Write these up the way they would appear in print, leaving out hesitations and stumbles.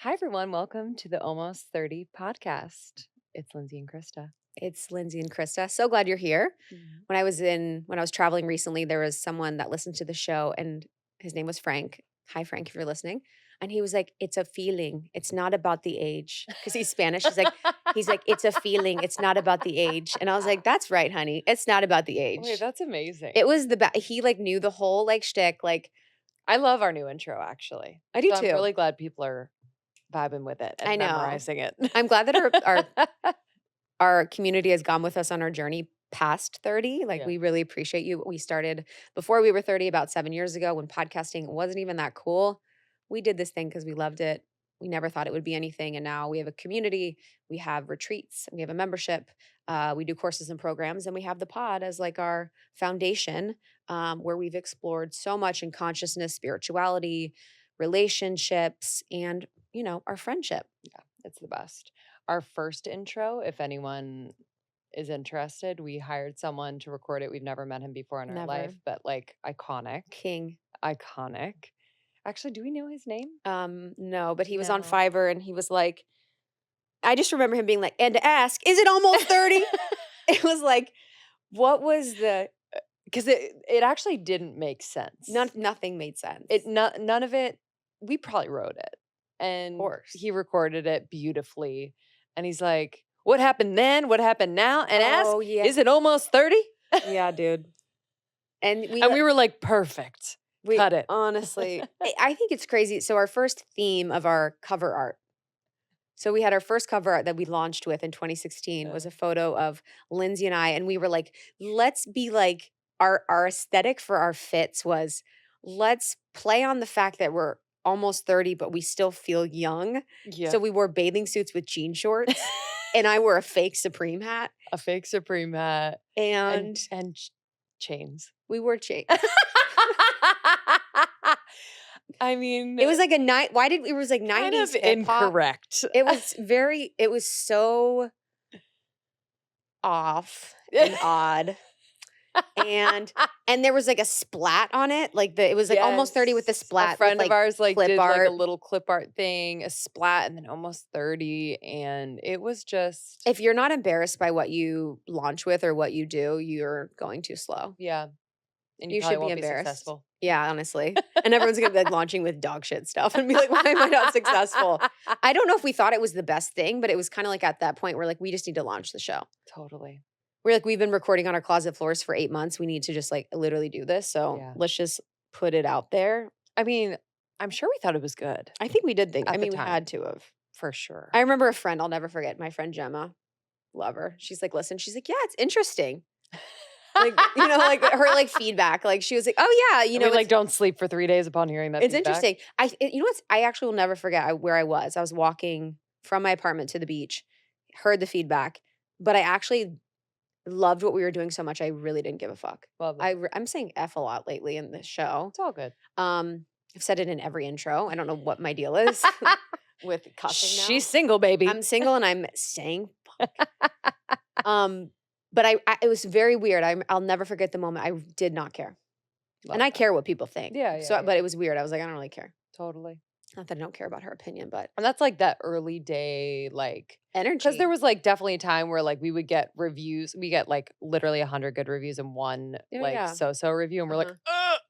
Hi, everyone. Welcome to the Almost 30 podcast. It's Lindsay and Krista. It's Lindsay and Krista. So glad you're here. When I was traveling recently, there was someone that listened to the show and his name was Frank. Hi Frank, if you're listening. And he was like, "It's a feeling. It's not about the age." Because he's Spanish. He's like, "It's a feeling. It's not about the age." And I was like, "That's right, honey. It's not about the Wait, age." that's amazing. It was he like knew the whole like shtick. Like, I love our new intro, actually. I do So I'm too. really glad people are vibing with it I and know. memorizing it. I'm glad that our community has gone with us on our journey past 30. Like, Yeah. we really appreciate you. We started before we were 30, about 7 years ago, when podcasting wasn't even that cool. We did this thing because we loved it. We never thought it would be anything. And now we have a community, we have retreats, we have a membership, we do courses and programs, and we have the pod as like our foundation, where we've explored so much in consciousness, spirituality, relationships, and, our friendship. Yeah, it's the best. Our first intro, if anyone is interested, we hired someone to record it. We've never met him before in our Never. life, but like iconic. King. Iconic. Actually, do we know his name? No, but he was on No. Fiverr and he was like, I just remember him being like, and to ask, is it almost 30? It was like, what was the Because it actually didn't make sense. nothing made sense. None of it. We probably wrote it, Of and course. he recorded it beautifully. And he's like, "What happened then? What happened now?" And ask, Oh yeah. "Is it almost 30?" Yeah, dude. And And we were like, "Perfect. we Cut it." honestly, I think it's crazy. So our first theme of our cover art. So we had our first cover art that we launched with in 2016 was a photo of Lindsay and I, and we were like, let's be like our aesthetic for our fits was, let's play on the fact that we're almost 30, but we still feel young. Yeah. So we wore bathing suits with jean shorts, and I wore a fake Supreme hat, A fake Supreme hat and and chains. we wore chains. I mean, It was like a night. Why did it was like kind 90s of hip hop? incorrect. It was so off and odd. And there was like a splat on it. It was like almost 30 with the Yes. splat. A friend with, of ours clip did like a art. little clip art thing, a splat, and then almost 30. And it was just If you're not embarrassed by what you launch with or what you do, you're going too slow. yeah. And you You probably should be won't be embarrassed. successful. Yeah, honestly. And everyone's gonna be like launching with dog shit stuff and be like, why am I not successful? I don't know if we thought it was the best thing, but it was kind of like at that point where like we just need to launch the show. Totally. We're like, we've been recording on our closet floors for 8 months. We need to just like literally do this. So Yeah. let's just put it out there. I mean, I'm sure we thought it was good I think we did think. At I the mean, we time. had to have. for sure. I remember a friend, I'll never forget, my friend Gemma, love her. She's like, listen, she's like, yeah, it's interesting. Like, like her like feedback. Like she was like, oh yeah, We like don't sleep for 3 days upon hearing that it's feedback. interesting. I actually will never forget where I was. I was walking from my apartment to the beach, heard the feedback, but I actually loved what we were doing so much. I really didn't give a fuck. Love it. I'm saying F a lot lately in this show. It's all good. I've said it in every intro. I don't know what my deal is with cussing now. She's single, baby. I'm single and I'm saying fuck. But it was very weird. I'll never forget the moment. I did not care. And I care what people think. Yeah, So, yeah. but it was weird. I was like, I don't really care. Totally. Not that I don't care about her opinion, but And that's like that early day, like, energy. because there was like definitely a time where like we would get reviews. We get like literally 100 good reviews and one Oh, like yeah. so review, and we're like, Uh-huh. ugh.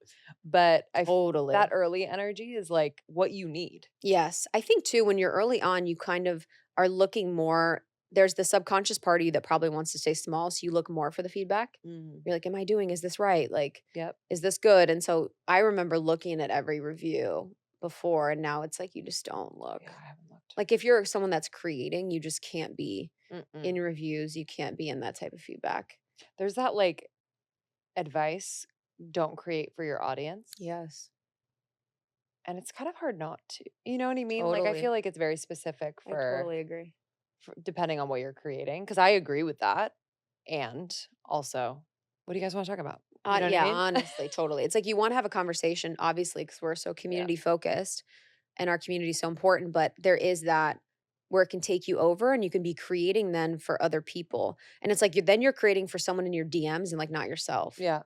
But Totally. that early energy is like what you need. Yes. I think too, when you're early on, you kind of are looking more. There's the subconscious part of you that probably wants to stay small. So you look more for the feedback. You're like, am I doing, is this right? Like, Yep. is this good? And so I remember looking at every review before, and now it's like you just don't look. Yeah, I haven't looked. Like if you're someone that's creating, you just can't be Mm-mm. in reviews. You can't be in that type of feedback. There's that like advice: don't create for your audience. Yes. And it's kind of hard not to. You know what I mean? Like I Totally. feel like it's very specific I for totally agree. depending on what you're creating. Because I agree with that. And also, what do you guys want to talk about? You know what Yeah, I mean? honestly, totally. It's like you want to have a conversation, obviously, because we're so community focused and our community is so important. But there is that where it can take you over and you can be creating then for other people. And it's like then you're creating for someone in your DMs and like not yourself. Yeah.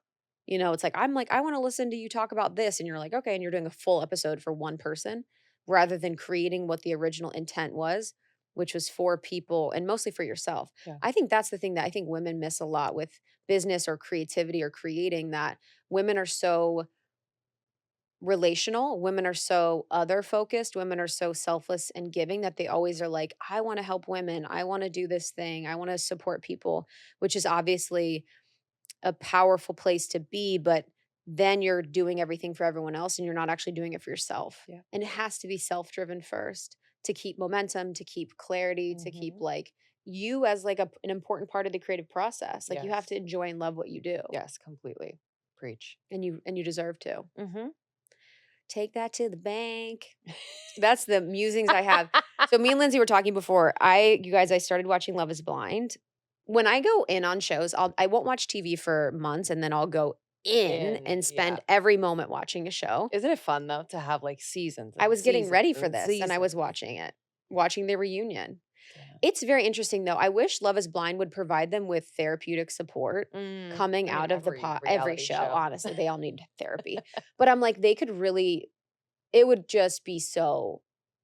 It's like, I'm like, I want to listen to you talk about this. And you're like, okay. And you're doing a full episode for one person. rather than creating what the original intent was, which was for people and mostly for yourself. Yeah. I think that's the thing that I think women miss a lot with business or creativity or creating, that women are so relational, women are so other focused, women are so selfless and giving that they always are like, I want to help women, I want to do this thing, I want to support people, which is obviously a powerful place to be, but then you're doing everything for everyone else and you're not actually doing it for yourself. Yeah. And it has to be self-driven first to keep momentum, to keep clarity, to keep Mhm. like you as like an important part of the creative process. Like you have Yes. to enjoy and love what you do. Yes, completely. Preach. And you deserve to. Mhm. Take that to the bank. That's the musings I have. So me and Lindsay were talking before. I started watching Love is Blind. When I go in on shows, I won't watch TV for months and then I'll go in And and yeah. spend every moment watching a show. Isn't it fun though to have like seasons I and was getting seasons ready for and this and I was seasons? watching it, watching the reunion. Yeah. It's very interesting though. I wish Love is Blind would provide them with therapeutic support coming I mean, out of the every every reality show. show. Honestly, they all need therapy. But I'm like, they could really, it would just be so,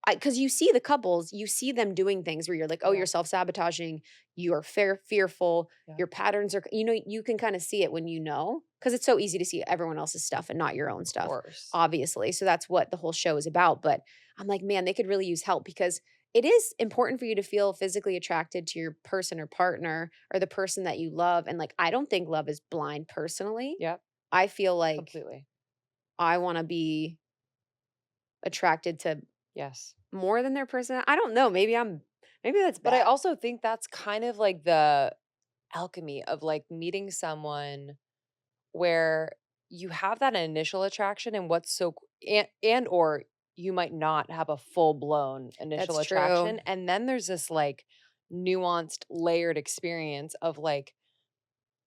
because you see the couples, you see them doing things where you're like, "Oh, Yeah. you're self-sabotaging, you are fearful, Yeah. your patterns are," you can kinda see it when you know, because it's so easy to see everyone else's stuff and not your own Of stuff, course. obviously, so that's what the whole show is about, but I'm like, "Man, they could really use help," because it is important for you to feel physically attracted to your person or partner or the person that you love, and, like, I don't think love is blind personally. Yep. I feel like Completely. I wanna be attracted to Yes. more than their person, I don't know, maybe that's But I bad. also think that's kind of like the alchemy of like meeting someone where you have that initial attraction and what's so and or you might not have a full blown initial That's true. attraction and then there's this like nuanced layered experience of like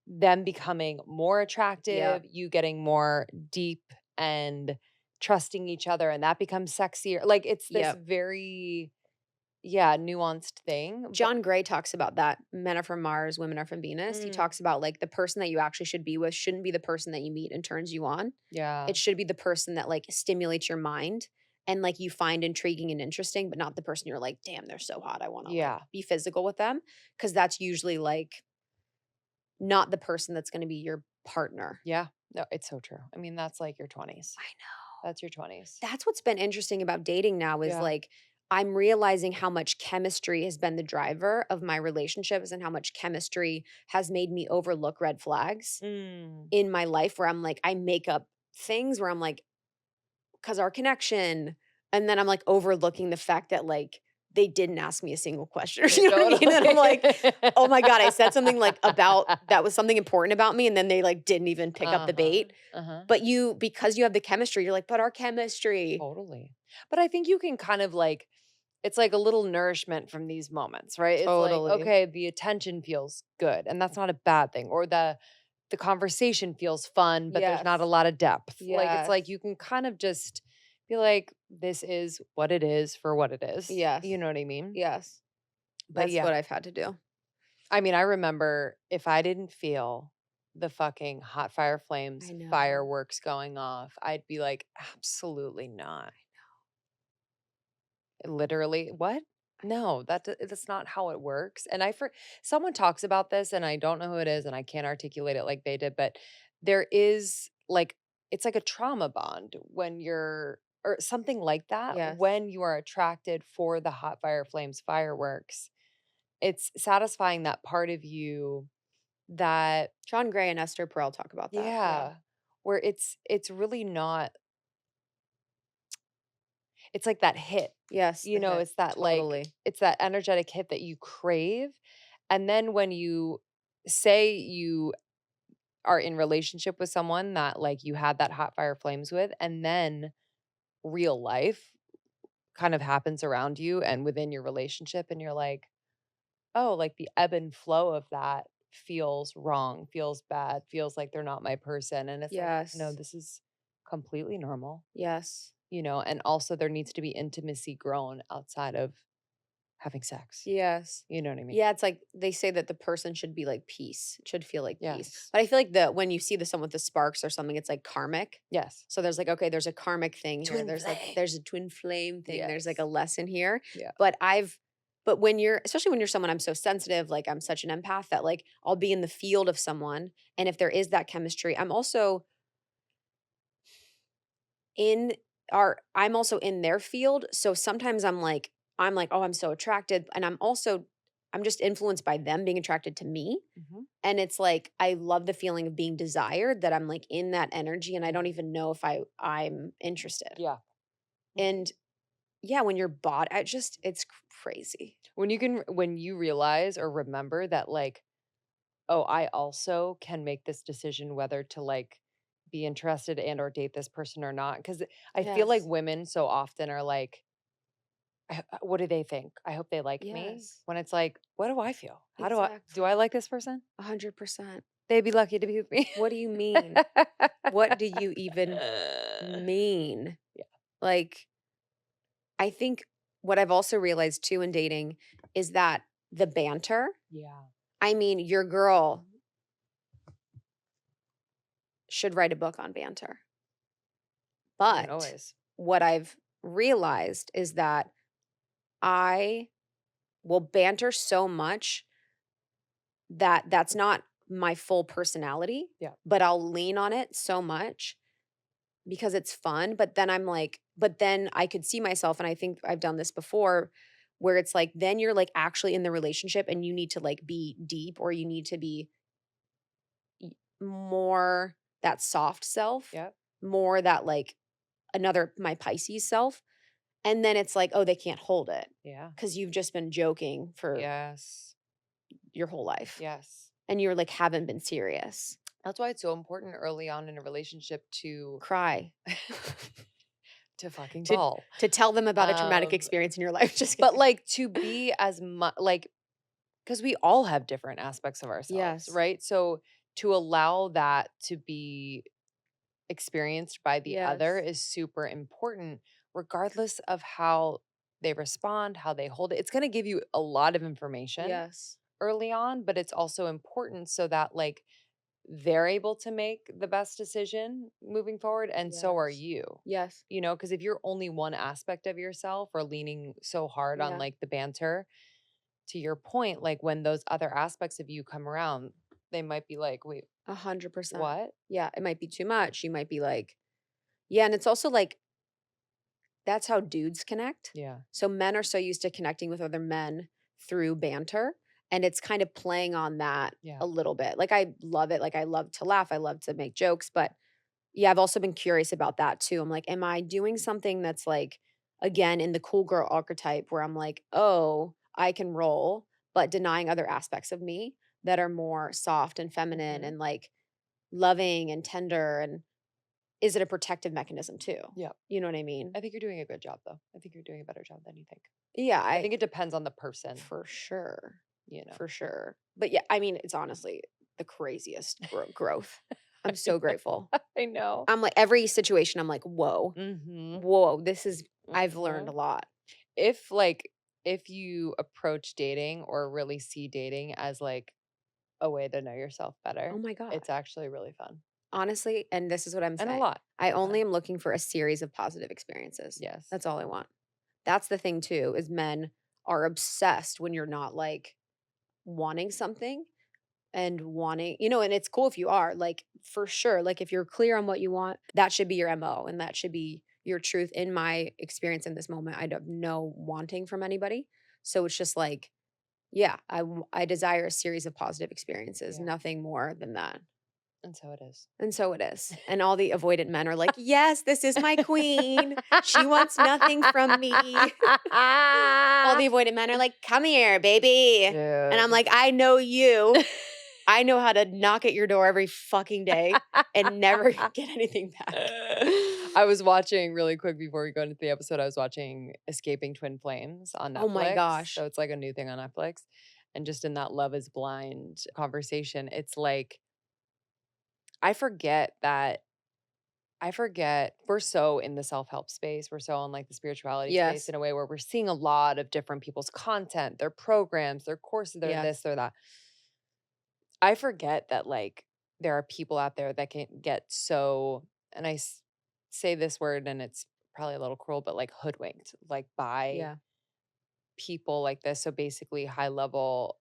them becoming more attractive, Yep. you getting more deep and trusting each other and that becomes sexier. Like it's this Yep. very yeah, nuanced thing, but John Gray talks about that. Men are from Mars, women are from Venus. He mm, talks about like the person that you actually should be with shouldn't be the person that you meet and turns you on. yeah. It should be the person that like stimulates your mind and like you find intriguing and interesting, but not the person you're like, damn, they're so hot. I want to like Yeah. be physical with them. Cause that's usually like not the person that's going to be your partner. Yeah. No, it's so true. I mean, that's like your 20s. I know. That's your 20s. That's what's been interesting about dating now is Yeah. like I'm realizing how much chemistry has been the driver of my relationships and how much chemistry has made me overlook red flags Mm. in my life where I'm like, I make up things where I'm like, because our connection. And then I'm like overlooking the fact that like they didn't ask me a single question. You know what I mean? And I'm Totally. like, oh my God, I said something like about that was something important about me. And then they like didn't even pick up the Uh-huh. bait. Uh-huh. But because you have the chemistry, you're like, but our chemistry. Totally. But I think you can kind of like it's like a little nourishment from these moments, right? It's like, Totally. okay, the attention feels good, and that's not a bad thing. Or the conversation feels fun, but there's not a Yes. lot of depth. Like it's like Yes. you can kind of just be like, this is what it is for what it is. You Yes. know what I mean? Yes. But That's yeah, what I've had to do. I mean, I remember if I didn't feel the fucking hot fire flames, I know. fireworks going off, I'd be like, absolutely not. Literally, what? No, that's not how it works. And someone talks about this and I don't know who it is and I can't articulate it like they did, but there is like it's like a trauma bond when you're or something like that Yes. when you are attracted for the hot fire flames fireworks. It's satisfying that part of you that John Gray and Esther Perel talk about that. Yeah. yeah, where it's really not it's like that hit. Yes, You the know, hit. it's that like Totally. it's that energetic hit that you crave. And then when you say you are in relationship with someone that like you had that hot fire flames with, and then real life kind of happens around you and within your relationship, and you're like, oh, like the ebb and flow of that feels wrong, feels bad, feels like they're not my person. And it's like, no, Yes. this is completely normal, Yes. and also there needs to be intimacy grown outside of having sex. Yes. You know what I mean? Yeah, it's like they say that the person should be like peace. It should feel like peace. Yes. But I feel like when you see the someone with the sparks or something, it's like karmic. Yes. So there's like, okay, there's a karmic thing here. Twin There's like flame. there's a twin flame thing. There's like a Yes. lesson here. Yeah. But when you're, especially when you're someone, I'm so sensitive, like I'm such an empath that like I'll be in the field of someone. And if there is that chemistry, I'm also in their field. So sometimes I'm like, oh, I'm so attracted. And I'm just influenced by them being attracted to me. Mhm. And it's like I love the feeling of being desired, that I'm like in that energy and I don't even know if I'm interested. Yeah. And yeah, when you're bought, it's crazy. When you realize or remember that like, oh, I also can make this decision whether to like be interested and or date this person or not. Cause I feel like Yes. women so often are like, what do they think? I hope they like me. Yes. When it's like, what do I feel? Do I Exactly. like this person? 100%. They'd be lucky to be with me. What do you mean? What do you even mean? Yeah. Like, I think what I've also realized too in dating is that the banter, Yeah. I mean, your girl should write a book on banter. You can But always. what I've realized is that I will banter so much that that's not my full personality, Yeah. but I'll lean on it so much because it's fun. But then I could see myself, and I think I've done this before, where it's like, then you're like actually in the relationship and you need to like be deep, or you need to be more that soft self, Yep. more that like my Pisces self. And then it's like, oh, they can't hold it Yeah. because you've just been joking for Yes. your whole life. Yes. And you're like, haven't been serious. That's why it's so important early on in a relationship to Cry. to fucking to ball. to tell them about a traumatic Um, experience in your life. Just but kidding. like to be as much like because we all have different aspects of ourselves, Yes. right? So to allow that to be experienced by the other Yes. is super important, regardless of how they respond, how they hold it. It's going to give you a lot of information Yes. early on, but it's also important so that like they're able to make the best decision moving forward, and so are Yes. you. Yes. You know, because if you're only one aspect of yourself or leaning so hard on Yeah. like the banter, to your point, like when those other aspects of you come around, they might be like, wait, 100%. what? Yeah. It might be too much. You might be like, yeah. And it's also like, that's how dudes connect. Yeah. So men are so used to connecting with other men through banter. And it's kind of playing on that Yeah. a little bit. Like I love it. Like I love to laugh. I love to make jokes. But yeah, I've also been curious about that too. I'm like, am I doing something that's like, again, in the cool girl archetype where I'm like, oh, I can roll, but denying other aspects of me that are more soft and feminine Mhm. and like loving and tender? And is it a protective mechanism too? Yeah. You know what I mean? I think you're doing a good job though. I think you're doing a better job than you think. Yeah, I think it depends on the person, for sure. you know. For sure. But yeah, I mean, it's honestly the craziest growth. I'm so grateful. I know. I'm like, every situation, I'm like, whoa, Mhm. whoa, I've learned a Mhm. lot. If you approach dating or really see dating as like a way to know yourself Oh better, my God. it's actually really fun Honestly, and this is what I'm and a saying. lot I of only fun. am looking for a series of positive experiences. Yes. That's all I want. That's the thing too, is men are obsessed when you're not like wanting something and wanting, and it's cool if you are, like, for sure. Like if you're clear on what you want, that should be your MO and that should be your truth. In my experience in this moment, I have no wanting from anybody. So it's just like, yeah, I desire a series of positive experiences, Yeah. nothing more than that. And so it is. And so it is. And all the avoidant men are like, yes, this is my queen. She wants nothing from me. All the avoidant men are like, come here, baby. And I'm Dude. like, I know you. I know how to knock at your door every fucking day and never get anything back. I was watching really quick before we go into the episode. I was watching Escaping Twin Flames on Oh my Netflix. gosh. So it's like a new thing on Netflix. And just in that Love is Blind conversation, it's like I forget that I forget. We're so in the self-help space. We're so in like the spirituality space Yes. in a way where we're seeing a lot of different people's content, their programs, their courses, their Yes. this, their that. I forget that like there are people out there that can get so, and say this word and it's probably a little cruel, but like hoodwinked, like by Yeah. people like this. So basically, high level,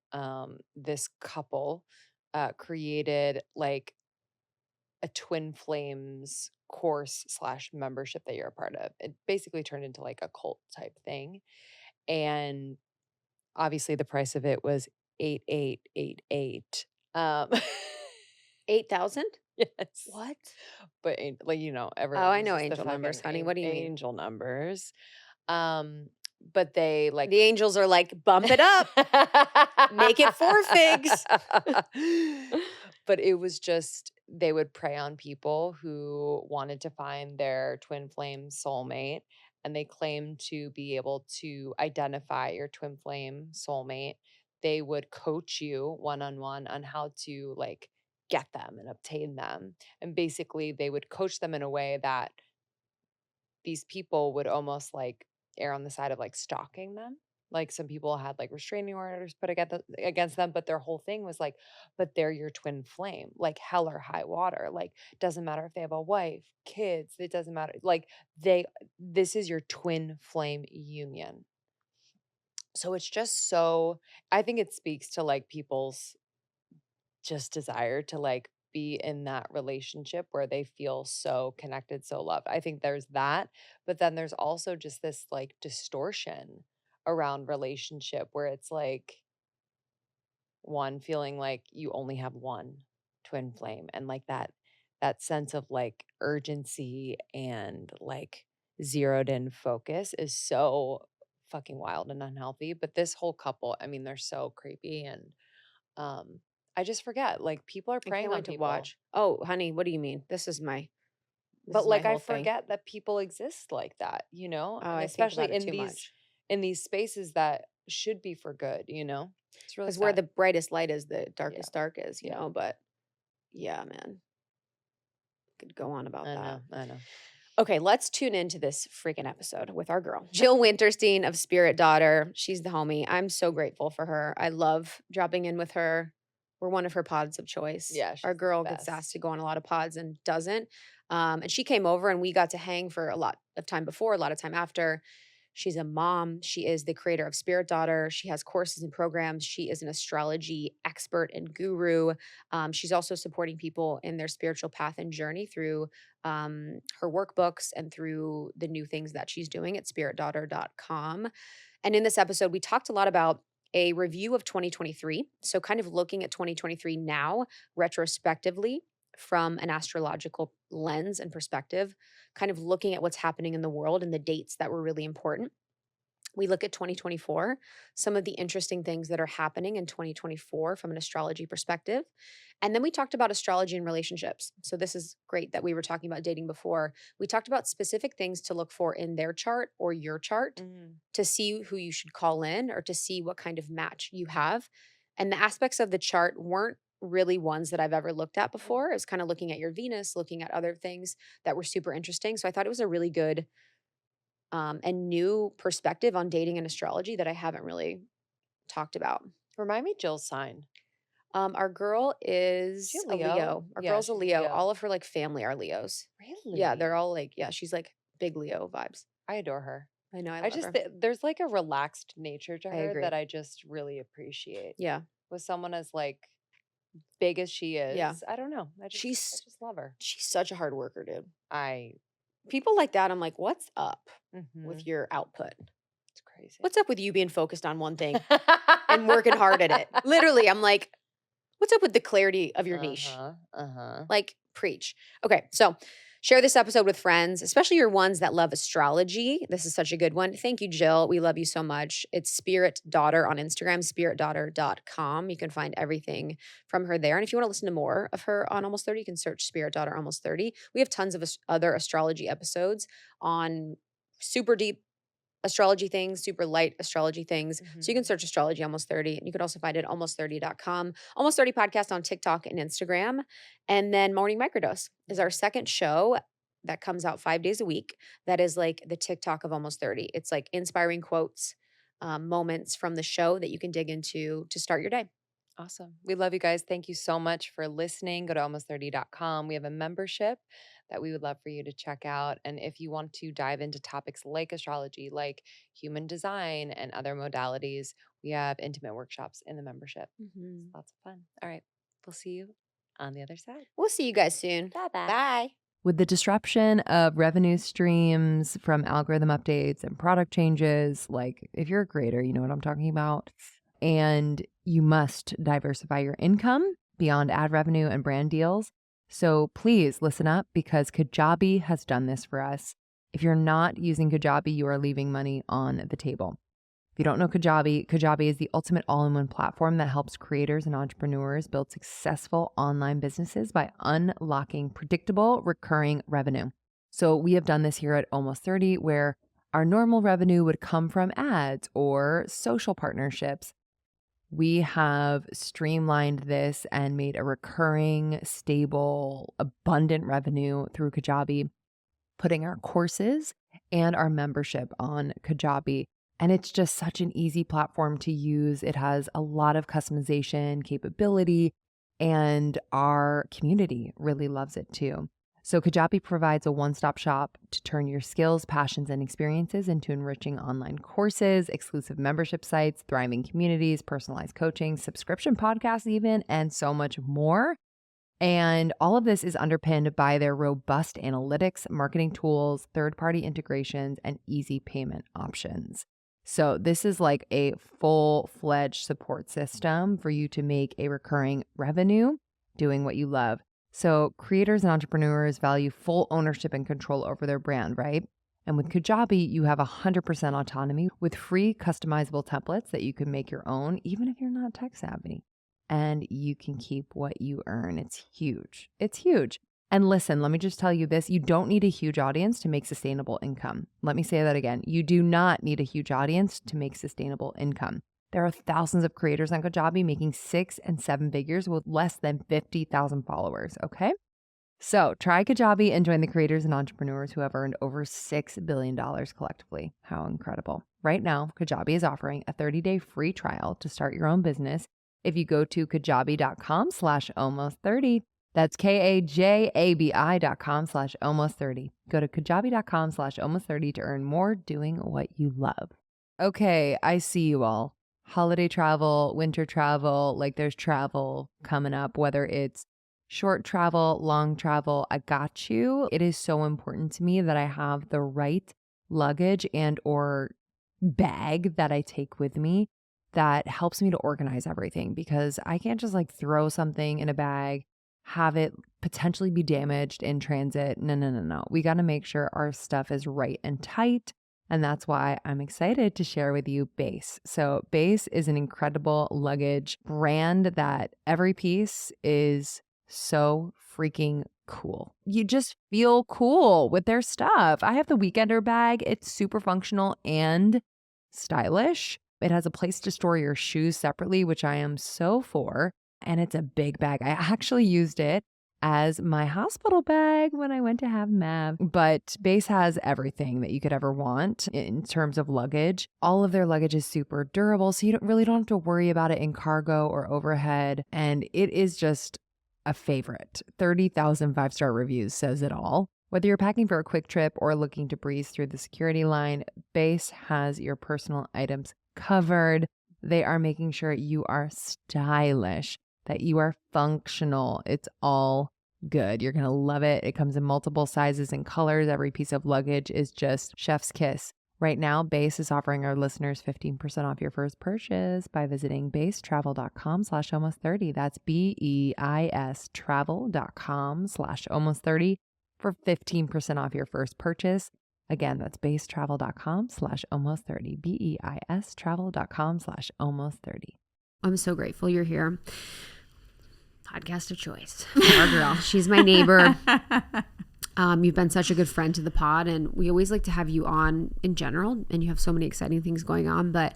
this couple created like a twin flames course slash membership that you're a part of. It basically turned into like a cult type thing. And obviously the price of it was 8888. 8,000? Yes. What? But like Oh, everyone I was know just the angel numbers, fucking honey. What do you mean? angel numbers. But they like The angels are like, bump it up, make it 4 figs. But it was just they would prey on people who wanted to find their twin flame soulmate, and they claimed to be able to identify your twin flame soulmate. They would coach you one-on-one on how to like get them and obtain them. And basically they would coach them in a way that these people would almost like err on the side of like stalking them. Like some people had like restraining orders put against them, but their whole thing was like, but they're your twin flame, like hell or high water. Like, doesn't matter if they have a wife, kids, it doesn't matter. Like, this is your twin flame union. So it's just so, I think it speaks to like people's just desire to like be in that relationship where they feel so connected, so loved. I think there's that, but then there's also just this like distortion around relationship where it's like one feeling like you only have one twin flame and like that sense of like urgency and like zeroed in focus is so fucking wild and unhealthy. But this whole couple, I mean, they're so creepy and um, I just forget, like, people are I preying can't on wait to people, watch. Oh, honey, what do you mean? This but, is my like, I whole thing. forget that people exist like that, Oh, and I think especially about it too much. in these spaces that should be for good, you know? It's really Because where sad. the brightest light is, the Yeah, darkest dark is, yeah. but yeah, man, could go on about I that. know, I know. Okay, let's tune into this freaking episode with our girl, Jill Winterstein of Spirit Daughter. She's the homie. I'm so grateful for her. I love dropping in with her. We're one of her pods of choice. Yeah, Our she's the girl gets asked best. to go on a lot of pods and doesn't. And she came over and we got to hang for a lot of time before, a lot of time after. She's a mom. She is the creator of Spirit Daughter. She has courses and programs. She is an astrology expert and guru. She's also supporting people in their spiritual path and journey through her workbooks and through the new things that she's doing at spiritdaughter.com. And in this episode, we talked a lot about a review of 2023. So, kind of looking at 2023 now, retrospectively, from an astrological lens and perspective, kind of looking at what's happening in the world and the dates that were really important. We look at 2024, some of the interesting things that are happening in 2024 from an astrology perspective. And then we talked about astrology and relationships. So this is great that we were talking about dating before. We talked about specific things to look for in their chart or your chart Mhm. to see who you should call in or to see what kind of match you have. And the aspects of the chart weren't really ones that I've ever looked at before. It was kind of looking at your Venus, looking at other things that were super interesting. So I thought it was a really good and new perspective on dating and astrology that I haven't really talked about. Remind me Jill's sign. Our girl Is she is a a Leo? Leo. Our Yeah, girl's a she's a Leo. Leo. All of her like family are Leos. Yeah, they're Really? all like, yeah, she's like big Leo vibes. I adore her. I know, I I love just her. there's like a relaxed nature to I her agree. that I just really appreciate. Yeah, With someone as like big as she yeah. is, I don't know. I She's just love her. she's such a hard worker, dude. I People like that, I'm like, what's up with Mhm. your output? It's crazy. What's up with you being focused on one thing and working hard at it? Literally, I'm like, what's up with the clarity of your niche? Uh-huh, uh-huh. Like, preach. Okay, so share this episode with friends, especially your ones that love astrology. This is such a good one. Thank you, Jill. We love you so much. It's Spirit Daughter on Instagram, spiritdaughter.com. You can find everything from her there. And if you want to listen to more of her on Almost 30, you can search Spirit Daughter Almost 30. We have tons of other astrology episodes on super deep astrology things, super light astrology things. So you can Mhm. search astrology almost 30 and you can also find it almost30.com. Almost 30 podcast on TikTok and Instagram. And then Morning Microdose is our Mhm. second show. that comes out 5 days a week. That is like the TikTok of Almost 30. It's like inspiring quotes, moments from the show that you can dig into to start your day. Awesome. We love you guys. Thank you so much for listening. Go to almost30.com. We have a membership that we would love for you to check out. And if you want to dive into topics like astrology, like human design, and other modalities, we have intimate workshops in the membership. It's Mhm. lots of fun. All right. We'll see you on the other side. We'll see you guys soon. Bye-bye. Bye. With the disruption of revenue streams from algorithm updates and product changes, like if you're a creator, you know what I'm talking about. And you must diversify your income beyond ad revenue and brand deals. So please listen up, because Kajabi has done this for us. If you're not using Kajabi, you are leaving money on the table. If you don't know Kajabi, Kajabi is the ultimate all-in-one platform that helps creators and entrepreneurs build successful online businesses by unlocking predictable, recurring revenue. So we have done this here at Almost 30, where our normal revenue would come from ads or social partnerships. We have streamlined this and made a recurring, stable, abundant revenue through Kajabi, putting our courses and our membership on Kajabi. And it's just such an easy platform to use. It has a lot of customization capability, and our community really loves it too. So Kajabi provides a one-stop shop to turn your skills, passions, and experiences into enriching online courses, exclusive membership sites, thriving communities, personalized coaching, subscription podcasts even, and so much more. And all of this is underpinned by their robust analytics, marketing tools, third-party integrations, and easy payment options. So this is like a full-fledged support system for you to make a recurring revenue doing what you love. So creators and entrepreneurs value full ownership and control over their brand, right? And with Kajabi, you have 100% autonomy with free customizable templates that you can make your own, even if you're not tech savvy. And you can keep what you earn. It's huge. It's huge. And listen, let me just tell you this. You don't need a huge audience to make sustainable income. Let me say that again. You do not need a huge audience to make sustainable income. There are thousands of creators on Kajabi making 6 and 7 figures with less than 50,000 followers, okay? So try Kajabi and join the creators and entrepreneurs who have earned over $6 billion collectively. How incredible. Right now, Kajabi is offering a 30-day free trial to start your own business if you go to kajabi.com/almost30. That's kajabi.com/almost30. Go to kajabi.com/almost30 to earn more doing what you love. Okay, I see you all. Holiday travel, winter travel, like there's travel coming up, whether it's short travel, long travel, I got you. It is so important to me that I have the right luggage and or bag that I take with me that helps me to organize everything, because I can't just like throw something in a bag, have it potentially be damaged in transit. No. We got to make sure our stuff is right and tight. And that's why I'm excited to share with you Base. So Base is an incredible luggage brand that every piece is so freaking cool. You just feel cool with their stuff. I have the Weekender bag. It's super functional and stylish. It has a place to store your shoes separately, which I am so for. And it's a big bag. I actually used it as my hospital bag when I went to have Mav. But Base has everything that you could ever want in terms of luggage. All of their luggage is super durable, so you don't have to worry about it in cargo or overhead. And it is just a favorite. 30,000 5-star reviews says it all. Whether you're packing for a quick trip or looking to breeze through the security line, Base has your personal items covered. They are making sure you are stylish, that you are functional. It's all good. You're going to love it. It comes in multiple sizes and colors. Every piece of luggage is just chef's kiss. Right now, Base is offering our listeners 15% off your first purchase by visiting basetravel.com/almost30. That's BEIS travel.com/almost30 for 15% off your first purchase. Again, that's basetravel.com/almost30. BEIS travel.com/almost30. I'm so grateful you're here. Podcast of choice. Our girl. She's my neighbor. You've been such a good friend to the pod, and we always like to have you on in general, and you have so many exciting things going on. But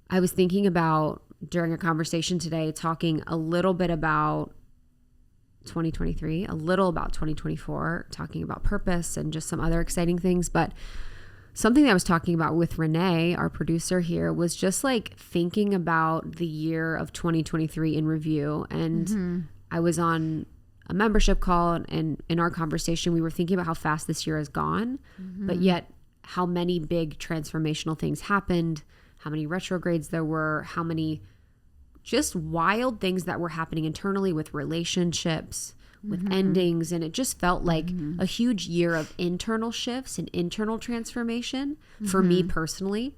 I was thinking about, during a conversation today, talking a little bit about 2023, a little about 2024, talking about purpose and just some other exciting things. But something that I was talking about with Renee, our producer here, was just like thinking about the year of 2023 in review. And I was on a membership call, and in our conversation, we were thinking about how fast this year has gone, but yet how many big transformational things happened, how many retrogrades there were, how many just wild things that were happening internally with relationships, with endings. And it just felt like a huge year of internal shifts and internal transformation for me personally.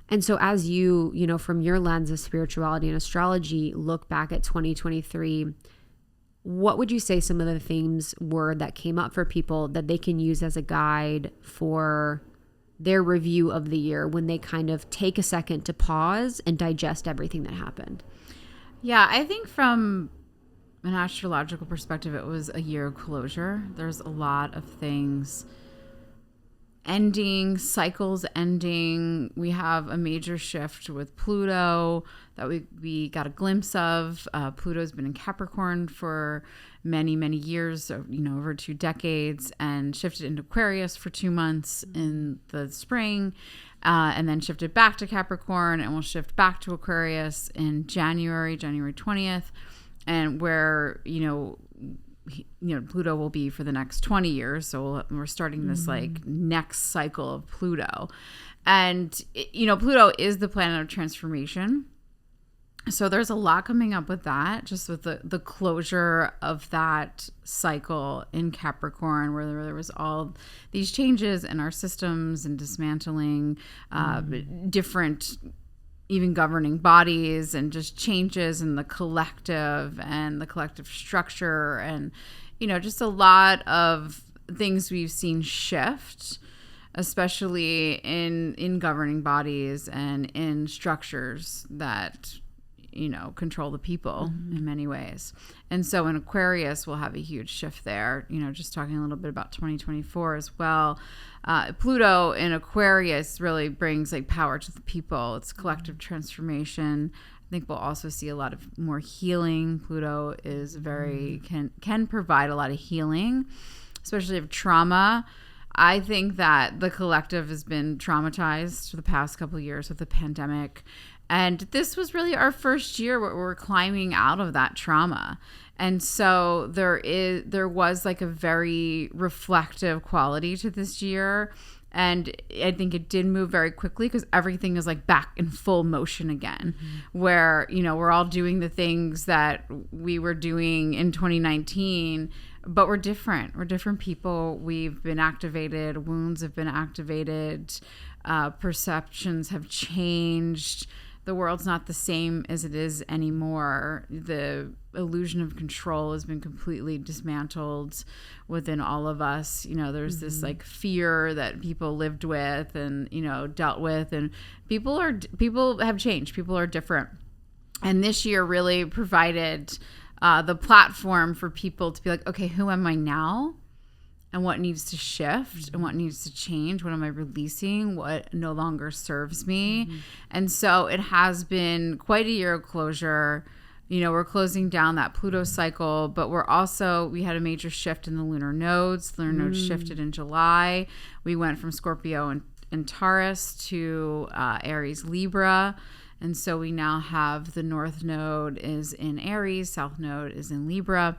And so as you know, from your lens of spirituality and astrology, look back at 2023, what would you say some of the themes were that came up for people that they can use as a guide for their review of the year when they kind of take a second to pause and digest everything that happened? Yeah, I think from an astrological perspective, it was a year of closure. There's a lot of things ending, cycles ending. We have a major shift with Pluto that we got a glimpse of. Pluto's been in Capricorn for many, many years, over 2 decades, and shifted into Aquarius for 2 months in the spring, and then shifted back to Capricorn, and will shift back to Aquarius in January 20th, and where, Pluto will be for the next 20 years. So we're starting this like next cycle of Pluto. And, Pluto is the planet of transformation. So there's a lot coming up with that, just with the closure of that cycle in Capricorn, where there was all these changes in our systems and dismantling different even governing bodies, and just changes in the collective and the collective structure, and just a lot of things we've seen shift, especially in governing bodies and in structures that control the people in many ways. And so in Aquarius, we'll have a huge shift there, just talking a little bit about 2024 as well. Pluto in Aquarius really brings like power to the people. It's collective transformation. I think we'll also see a lot of more healing. Pluto is can provide a lot of healing, especially of trauma. I think that the collective has been traumatized for the past couple of years with the pandemic. And this was really our first year where we're climbing out of that trauma. And so there was like a very reflective quality to this year. And I think it did move very quickly because everything is like back in full motion again, where, we're all doing the things that we were doing in 2019, but we're different. We're different people. We've been activated. Wounds have been activated. Perceptions have changed. The world's not the same as it is anymore. The illusion of control has been completely dismantled within all of us. There's this like fear that people lived with and, dealt with, and people have changed. People are different. And this year really provided the platform for people to be like, okay, who am I now? And what needs to shift and what needs to change? What am I releasing? What no longer serves me? And so it has been quite a year of closure. We're closing down that Pluto cycle, but we had a major shift in the lunar nodes. The lunar nodes shifted in July. We went from Scorpio and Taurus to Aries, Libra. And so we now have the North Node is in Aries, South Node is in Libra.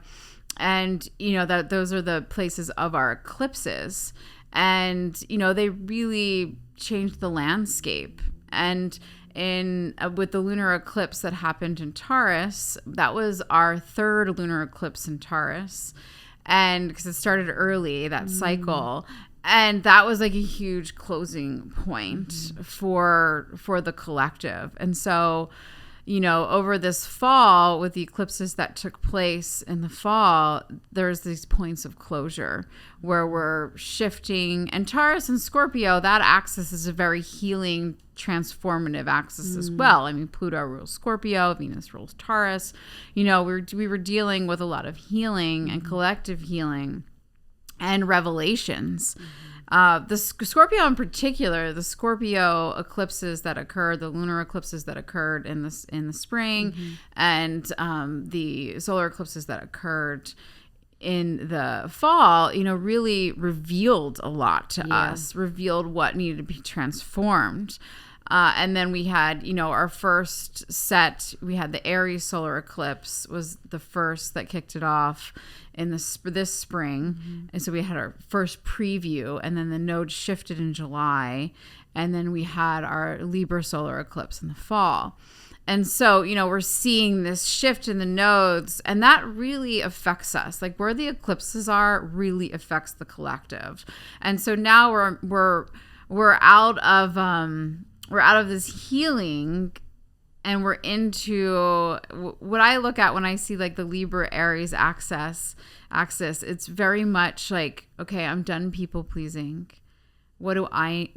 And, that those are the places of our eclipses. And, they really changed the landscape. And with the lunar eclipse that happened in Taurus, that was our 3rd lunar eclipse in Taurus. And because it started early, that cycle. And that was like a huge closing point for the collective. And so, over this fall with the eclipses that took place in the fall, there's these points of closure where we're shifting. And Taurus and Scorpio, that axis is a very healing, transformative axis as well. I mean, Pluto rules Scorpio, Venus rules Taurus. We were dealing with a lot of healing and collective healing and revelations. The Scorpio in particular, the Scorpio eclipses that occurred, the lunar eclipses that occurred in the spring, and the solar eclipses that occurred in the fall, really revealed a lot to us, revealed what needed to be transformed. And then we had, our first set, we had the Aries solar eclipse was the first that kicked it off in this spring. And so we had our first preview, and then the node shifted in July. And then we had our Libra solar eclipse in the fall. And so, we're seeing this shift in the nodes, and that really affects us. Like where the eclipses are really affects the collective. And so now we're out of this healing, and we're into what I look at when I see like the Libra Aries axis. It's very much like, okay, I'm done people pleasing. What do I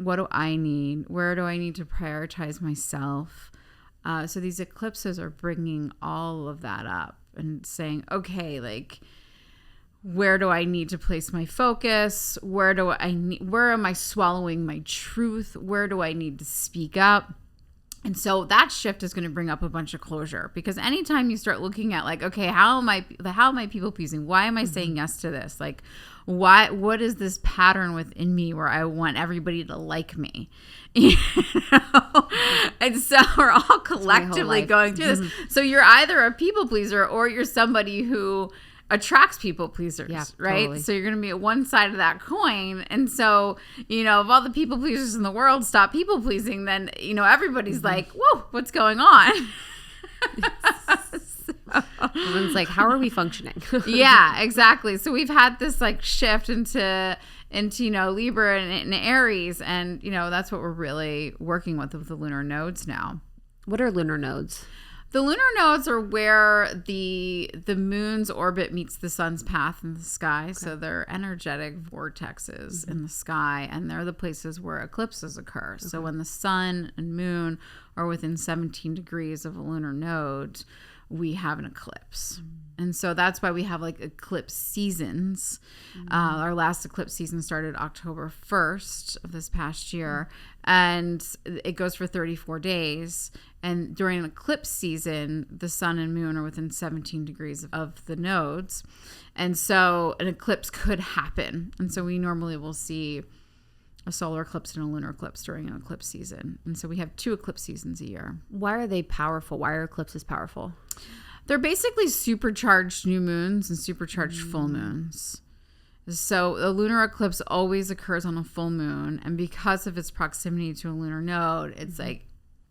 need? Where do I need to prioritize myself? So these eclipses are bringing all of that up and saying, okay, like, where do I need to place my focus? Where am I swallowing my truth? Where do I need to speak up? And so that shift is going to bring up a bunch of closure, because anytime you start looking at like, okay, how am I people pleasing? Why am I saying yes to this? Like, what is this pattern within me where I want everybody to like me? And so we're all collectively going through this. So you're either a people pleaser or you're somebody who attracts people pleasers, right? Totally. So you're going to be at one side of that coin. And so, if all the people pleasers in the world stop people pleasing, then, everybody's like, whoa, what's going on? Everyone's like, how are we functioning? Yeah, exactly. So we've had this like shift into Libra and Aries, and that's what we're really working with the lunar nodes now. What are lunar nodes? The lunar nodes are where the moon's orbit meets the sun's path in the sky. Okay. So they're energetic vortexes in the sky, and they're the places where eclipses occur. Okay. So when the sun and moon are within 17 degrees of a lunar node, we have an eclipse. And so that's why we have like eclipse seasons. Our last eclipse season started October 1st of this past year, and it goes for 34 days. And during an eclipse season, the sun and moon are within 17 degrees of the nodes. And so an eclipse could happen. And so we normally will see a solar eclipse and a lunar eclipse during an eclipse season. And so we have 2 eclipse seasons a year. Why are they powerful? Why are eclipses powerful? They're basically supercharged new moons and supercharged full moons. So a lunar eclipse always occurs on a full moon. And because of its proximity to a lunar node, it's like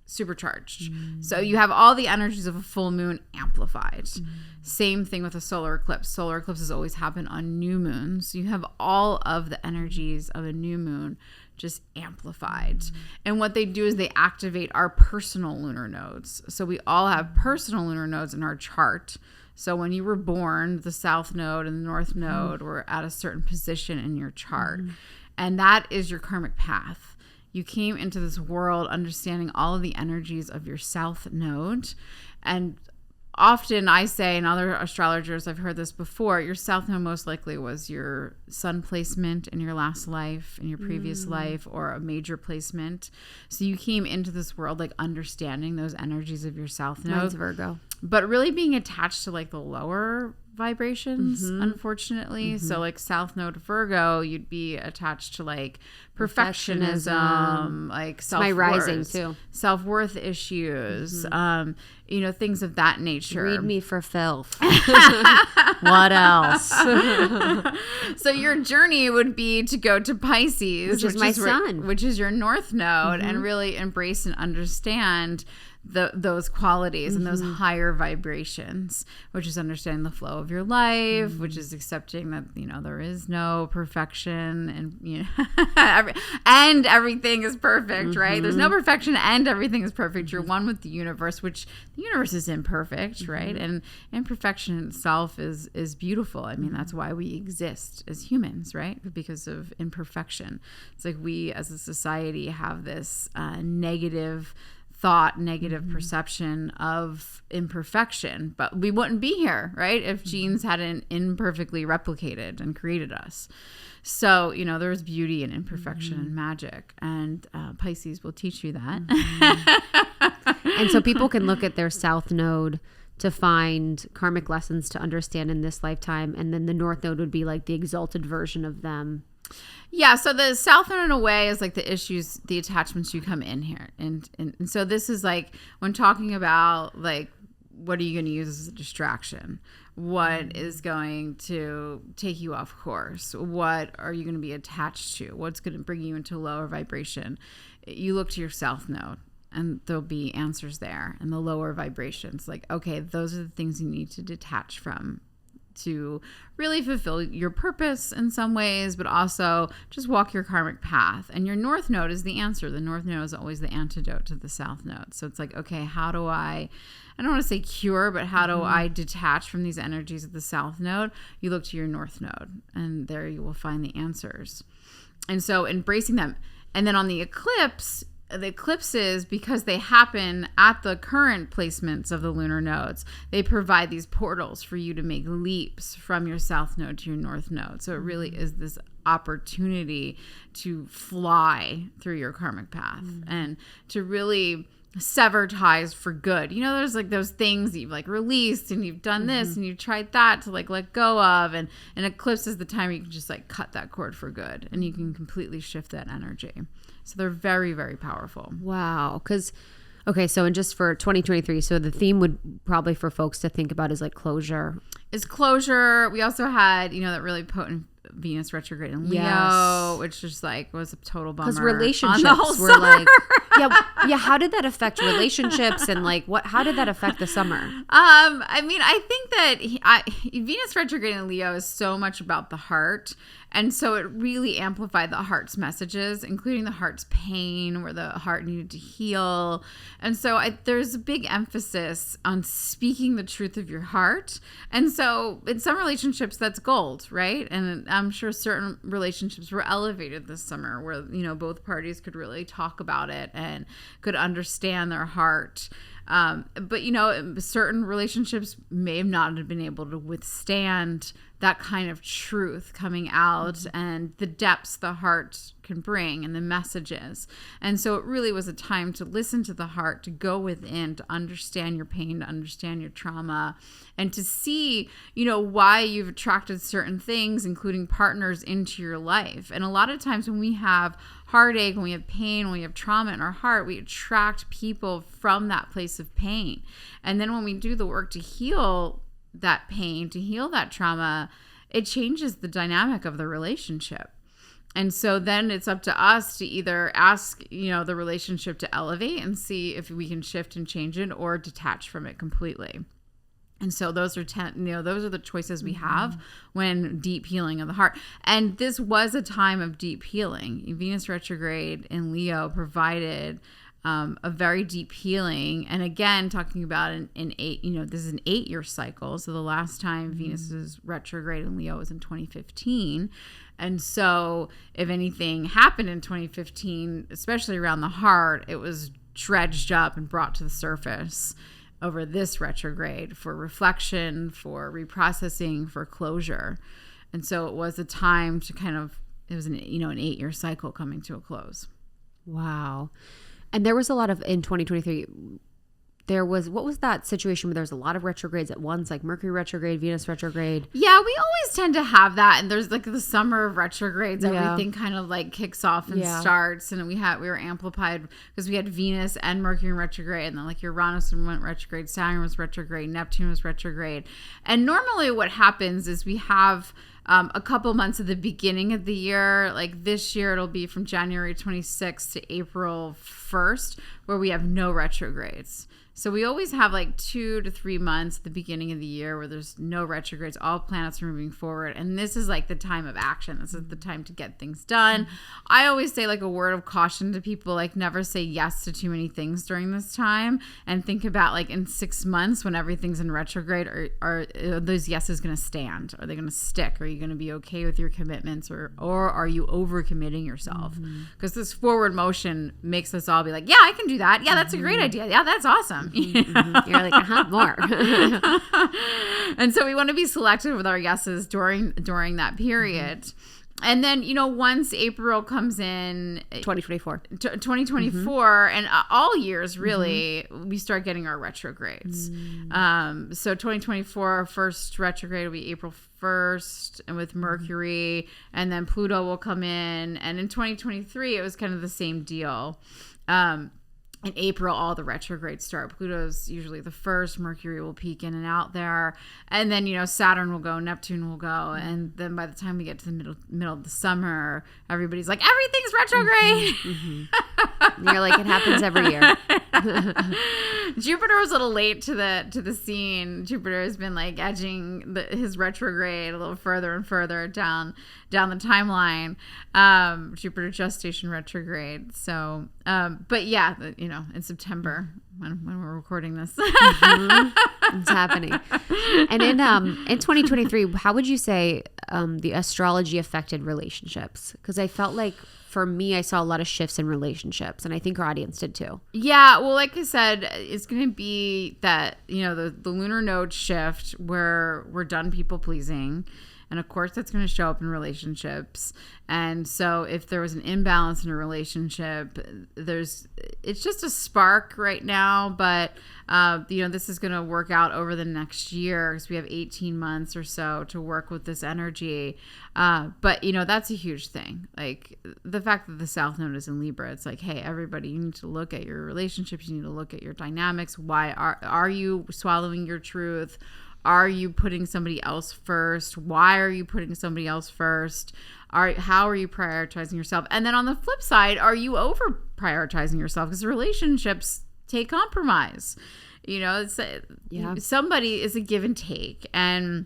supercharged. So you have all the energies of a full moon amplified. Same thing with a solar eclipse. Solar eclipses always happen on new moons. You have all of the energies of a new moon just amplified. And what they do is they activate our personal lunar nodes. So we all have personal lunar nodes in our chart. So when you were born, the south node and the north node were at a certain position in your chart. And that is your karmic path. You came into this world understanding all of the energies of your south node. And often I say, and other astrologers, I've heard this before, your south node most likely was your sun placement in your last life, in your previous life, or a major placement. So you came into this world like understanding those energies of your south node. Mine's Virgo. But really being attached to like the lower vibrations, unfortunately. So like south node Virgo, you'd be attached to like perfectionism, like self-worth, my rising too, self-worth issues, things of that nature. Read me for filth. What else? So your journey would be to go to Pisces, which is my sun, which is your north node, and really embrace and understand those qualities and those higher vibrations, which is understanding the flow of your life, which is accepting that there is no perfection, and and everything is perfect, right? There's no perfection and everything is perfect. You're one with the universe, which the universe is imperfect, right? And imperfection itself is beautiful. I mean, that's why we exist as humans, right? Because of imperfection. It's like we as a society have this negative thought, negative perception of imperfection. But we wouldn't be here, right, if genes hadn't imperfectly replicated and created us. So, there's beauty in imperfection and magic, and Pisces will teach you that. And so people can look at their south node to find karmic lessons to understand in this lifetime, and then the north node would be like the exalted version of them. Yeah, so the south node in a way is like the issues, the attachments you come in here. And so this is like when talking about like, what are you going to use as a distraction? What is going to take you off course? What are you going to be attached to? What's going to bring you into lower vibration? You look to your south node and there'll be answers there, and the lower vibrations. Like, okay, those are the things you need to detach from to really fulfill your purpose in some ways, but also just walk your karmic path. And your north node is the answer. The north node is always the antidote to the south node. So it's like, okay, how do I don't want to say cure, but how do I detach from these energies of the south node? You look to your north node, and there you will find the answers. And so embracing them. And then on the eclipses, because they happen at the current placements of the lunar nodes, they provide these portals for you to make leaps from your south node to your north node. So it really is this opportunity to fly through your karmic path and to really sever ties for good. There's like those things that you've like released and you've done this and you've tried that to like let go of, and eclipse is the time you can just like cut that cord for good, and you can completely shift that energy. So they're very, very powerful. Wow. So and just for 2023, so the theme would probably for folks to think about is like closure. Is closure. We also had, that really potent Venus retrograde in Leo, which just like was a total bummer. Because relationships were like, how did that affect relationships, and like how did that affect the summer? I think that Venus retrograde in Leo is so much about the heart. And so it really amplified the heart's messages, including the heart's pain, where the heart needed to heal. And so there's a big emphasis on speaking the truth of your heart. And so in some relationships, that's gold, right? And I'm sure certain relationships were elevated this summer where, both parties could really talk about it and could understand their heart. But certain relationships may have not been able to withstand that kind of truth coming out and the depths the heart can bring and the messages. And so it really was a time to listen to the heart, to go within, to understand your pain, to understand your trauma, and to see, why you've attracted certain things, including partners, into your life. And a lot of times when we have heartache, when we have pain, when we have trauma in our heart, we attract people from that place of pain. And then when we do the work to heal that pain, to heal that trauma, it changes the dynamic of the relationship. And so then it's up to us to either ask, the relationship to elevate and see if we can shift and change it, or detach from it completely. And so those are those are the choices we have when deep healing of the heart. And this was a time of deep healing. Venus retrograde in Leo provided a very deep healing. And again, talking about this is an 8-year cycle. So the last time Venus was retrograde in Leo was in 2015. And so if anything happened in 2015, especially around the heart, it was dredged up and brought to the surface over this retrograde for reflection, for reprocessing, for closure. And so it was a time to it was an 8-year cycle coming to a close. Wow. And there was a lot of, in 2023, what was that situation where there was a lot of retrogrades at once, like Mercury retrograde, Venus retrograde? Yeah, we always tend to have that. And there's like the summer of retrogrades, everything kind of like kicks off and starts. And we were amplified because we had Venus and Mercury in retrograde, and then like Uranus went retrograde, Saturn was retrograde, Neptune was retrograde. And normally what happens is we have a couple months at the beginning of the year. Like this year, it'll be from January 26th to April 1st, where we have no retrogrades. So we always have like 2 to 3 months at the beginning of the year where there's no retrogrades. All planets are moving forward. And this is like the time of action. This is the time to get things done. I always say like a word of caution to people, like never say yes to too many things during this time. And think about like in 6 months when everything's in retrograde, are those yeses going to stand? Are they going to stick? Are you you going to be okay with your commitments, or are you overcommitting yourself? Because this forward motion makes us all be like, yeah, I can do that. Yeah, that's a great idea. Yeah, that's awesome. You're like, more. And so we want to be selective with our yeses during that period. And then, once April comes in, 2024, and all years, really, we start getting our retrogrades. So 2024, first retrograde will be April 1st, and with Mercury, and then Pluto will come in. And in 2023, it was kind of the same deal. In April, all the retrogrades start. Pluto's usually the first. Mercury will peak in and out there. And then, Saturn will go, Neptune will go. And then by the time we get to the middle of the summer, everybody's like, everything's retrograde. You're like, it happens every year. Jupiter was a little late to the scene. Jupiter has been like edging his retrograde a little further and further down the timeline. Jupiter gestation retrograde. So, but yeah, in September when we're recording this, it's happening. And in 2023, how would you say the astrology affected relationships? Because I felt like, for me, I saw a lot of shifts in relationships, and I think our audience did too. Yeah, well, like I said, it's going to be that, the lunar node shift where we're done people pleasing. And of course, that's going to show up in relationships. And so if there was an imbalance in a relationship, it's just a spark right now. But, this is going to work out over the next year, because we have 18 months or so to work with this energy. But, that's a huge thing. Like the fact that the South Node is in Libra, it's like, hey, everybody, you need to look at your relationships. You need to look at your dynamics. Why are you swallowing your truth? Are you putting somebody else first? Why are you putting somebody else first? How are you prioritizing yourself? And then on the flip side, are you over prioritizing yourself? Because relationships take compromise. Somebody is a give and take. And,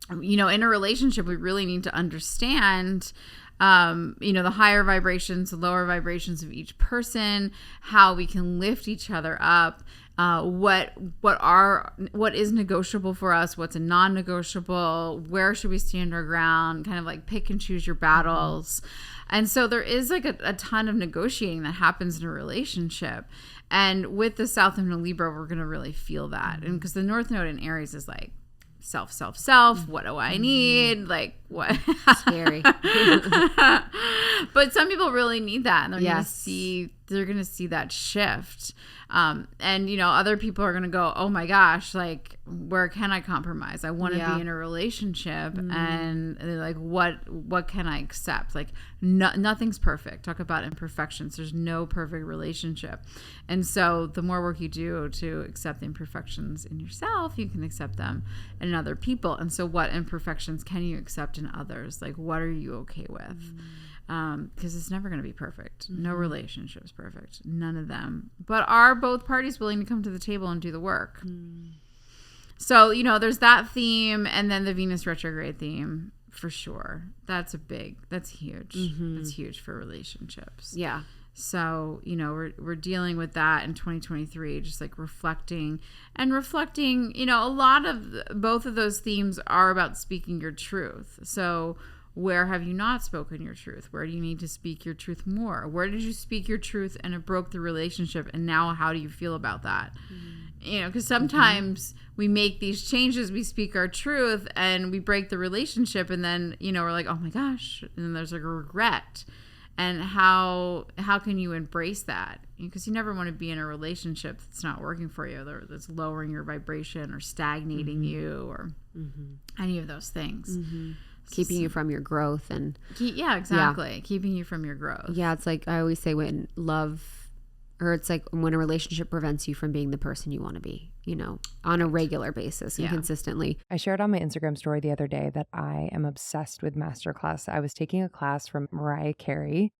in a relationship, we really need to understand the higher vibrations, the lower vibrations of each person, how we can lift each other up. What is negotiable for us, what's a non-negotiable, where should we stand our ground, kind of like pick and choose your battles. And so there is like a ton of negotiating that happens in a relationship. And with the South Node in Libra, we're going to really feel that. And because the North Node in Aries is like self, what do I need? Like what? Scary. But some people really need that, and they're going to see that shift. And other people are going to go, oh my gosh, like, where can I compromise? I want to be in a relationship. And they're like, what can I accept? Like, nothing's perfect. Talk about imperfections. There's no perfect relationship. And so the more work you do to accept the imperfections in yourself, you can accept them in other people. And so what imperfections can you accept in others? Like, what are you okay with? Because it's never going to be perfect. No relationship is perfect. None of them. But are both parties willing to come to the table and do the work? So, there's that theme, and then the Venus retrograde theme, for sure. That's huge. That's huge for relationships. Yeah. So, we're dealing with that in 2023, just like reflecting. A lot of both of those themes are about speaking your truth. So where have you not spoken your truth? Where do you need to speak your truth more? Where did you speak your truth and it broke the relationship? And now how do you feel about that? Because sometimes we make these changes, we speak our truth and we break the relationship. And then, we're like, oh my gosh. And then there's like a regret. And how can you embrace that? Because you never want to be in a relationship that's not working for you, that's lowering your vibration or stagnating you or any of those things. Keeping you from your growth and keeping you from your growth. Yeah, it's like I always say, when it's like when a relationship prevents you from being the person you want to be, on a regular basis and consistently. I shared on my Instagram story the other day that I am obsessed with MasterClass. I was taking a class from Mariah Carey,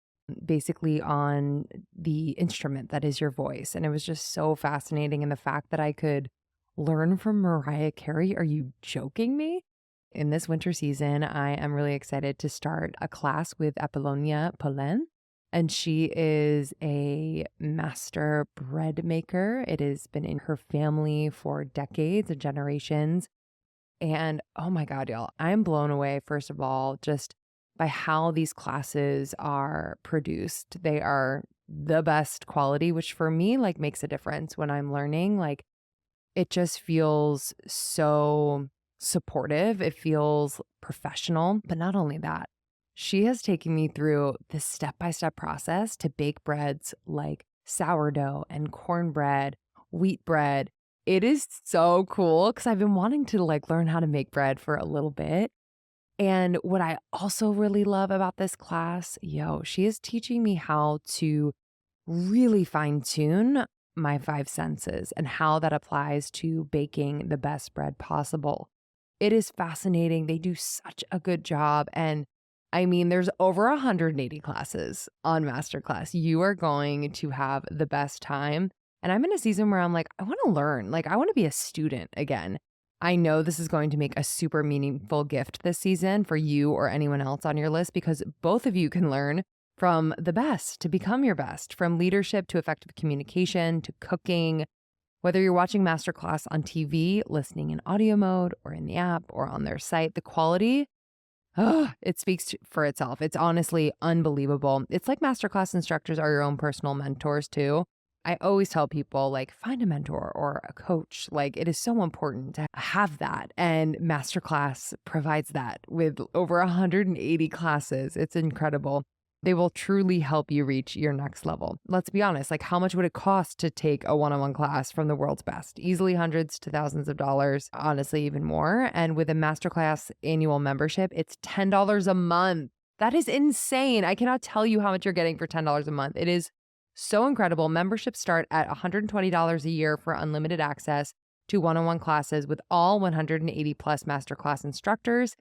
basically on the instrument that is your voice. And it was just so fascinating. And the fact that I could learn from Mariah Carey, are you joking me? In this winter season, I am really excited to start a class with Apollonia Polen. And she is a master bread maker. It has been in her family for decades and generations. And oh my God, y'all, I'm blown away, first of all, just by how these classes are produced. They are the best quality, which for me, like, makes a difference when I'm learning. Like, it just feels so supportive. It feels professional. But not only that, she has taken me through this step-by-step process to bake breads like sourdough and cornbread, wheat bread. It is so cool because I've been wanting to like learn how to make bread for a little bit. And what I also really love about this class, she is teaching me how to really fine tune my five senses and how that applies to baking the best bread possible. It is fascinating. They do such a good job. And I mean, there's over 180 classes on MasterClass. You are going to have the best time. And I'm in a season where I'm like, I want to learn. Like, I want to be a student again. I know this is going to make a super meaningful gift this season for you or anyone else on your list because both of you can learn from the best to become your best, from leadership to effective communication to cooking. Whether you're watching MasterClass on TV, listening in audio mode, or in the app, or on their site, the quality, it speaks for itself. It's honestly unbelievable. It's like MasterClass instructors are your own personal mentors too. I always tell people, like, find a mentor or a coach. Like, it is so important to have that. And MasterClass provides that with over 180 classes. It's incredible. They will truly help you reach your next level. Let's be honest, like, how much would it cost to take a one-on-one class from the world's best? Easily hundreds to thousands of dollars, honestly, even more. And with a MasterClass annual membership, it's $10 a month. That is insane. I cannot tell you how much you're getting for $10 a month. It is so incredible. Memberships start at $120 a year for unlimited access to one-on-one classes with all 180 plus MasterClass instructors.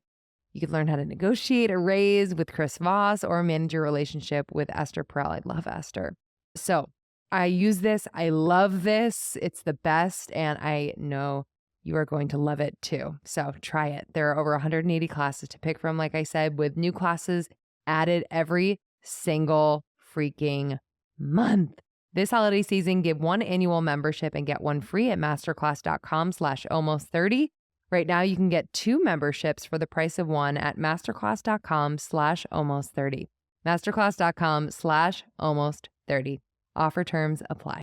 You could learn how to negotiate a raise with Chris Voss or manage your relationship with Esther Perel. I love Esther. So I use this. I love this. It's the best. And I know you are going to love it too. So try it. There are over 180 classes to pick from, like I said, with new classes added every single freaking month. This holiday season, give one annual membership and get one free at masterclass.com/almost30. Right now, you can get 2 memberships for the price of one at masterclass.com/almost30. Masterclass.com/almost30. Offer terms apply.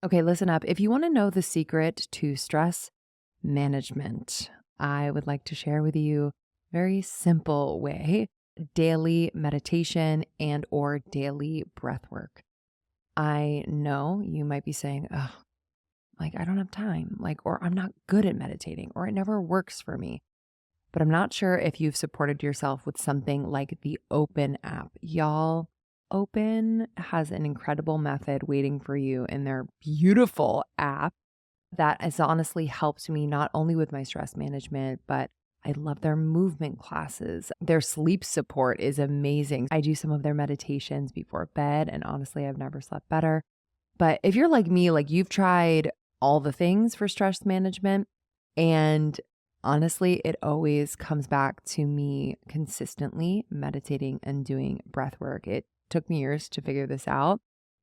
Okay, listen up. If you want to know the secret to stress management, I would like to share with you a very simple way: daily meditation and or daily breath work. I know you might be saying, oh, like, I don't have time, like, or I'm not good at meditating, or it never works for me. But I'm not sure if you've supported yourself with something like the Open app. Y'all, Open has an incredible method waiting for you in their beautiful app that has honestly helped me not only with my stress management, but I love their movement classes. Their sleep support is amazing. I do some of their meditations before bed, and honestly, I've never slept better. But if you're like me, like, you've tried all the things for stress management, and honestly, it always comes back to me consistently meditating and doing breath work. It took me years to figure this out,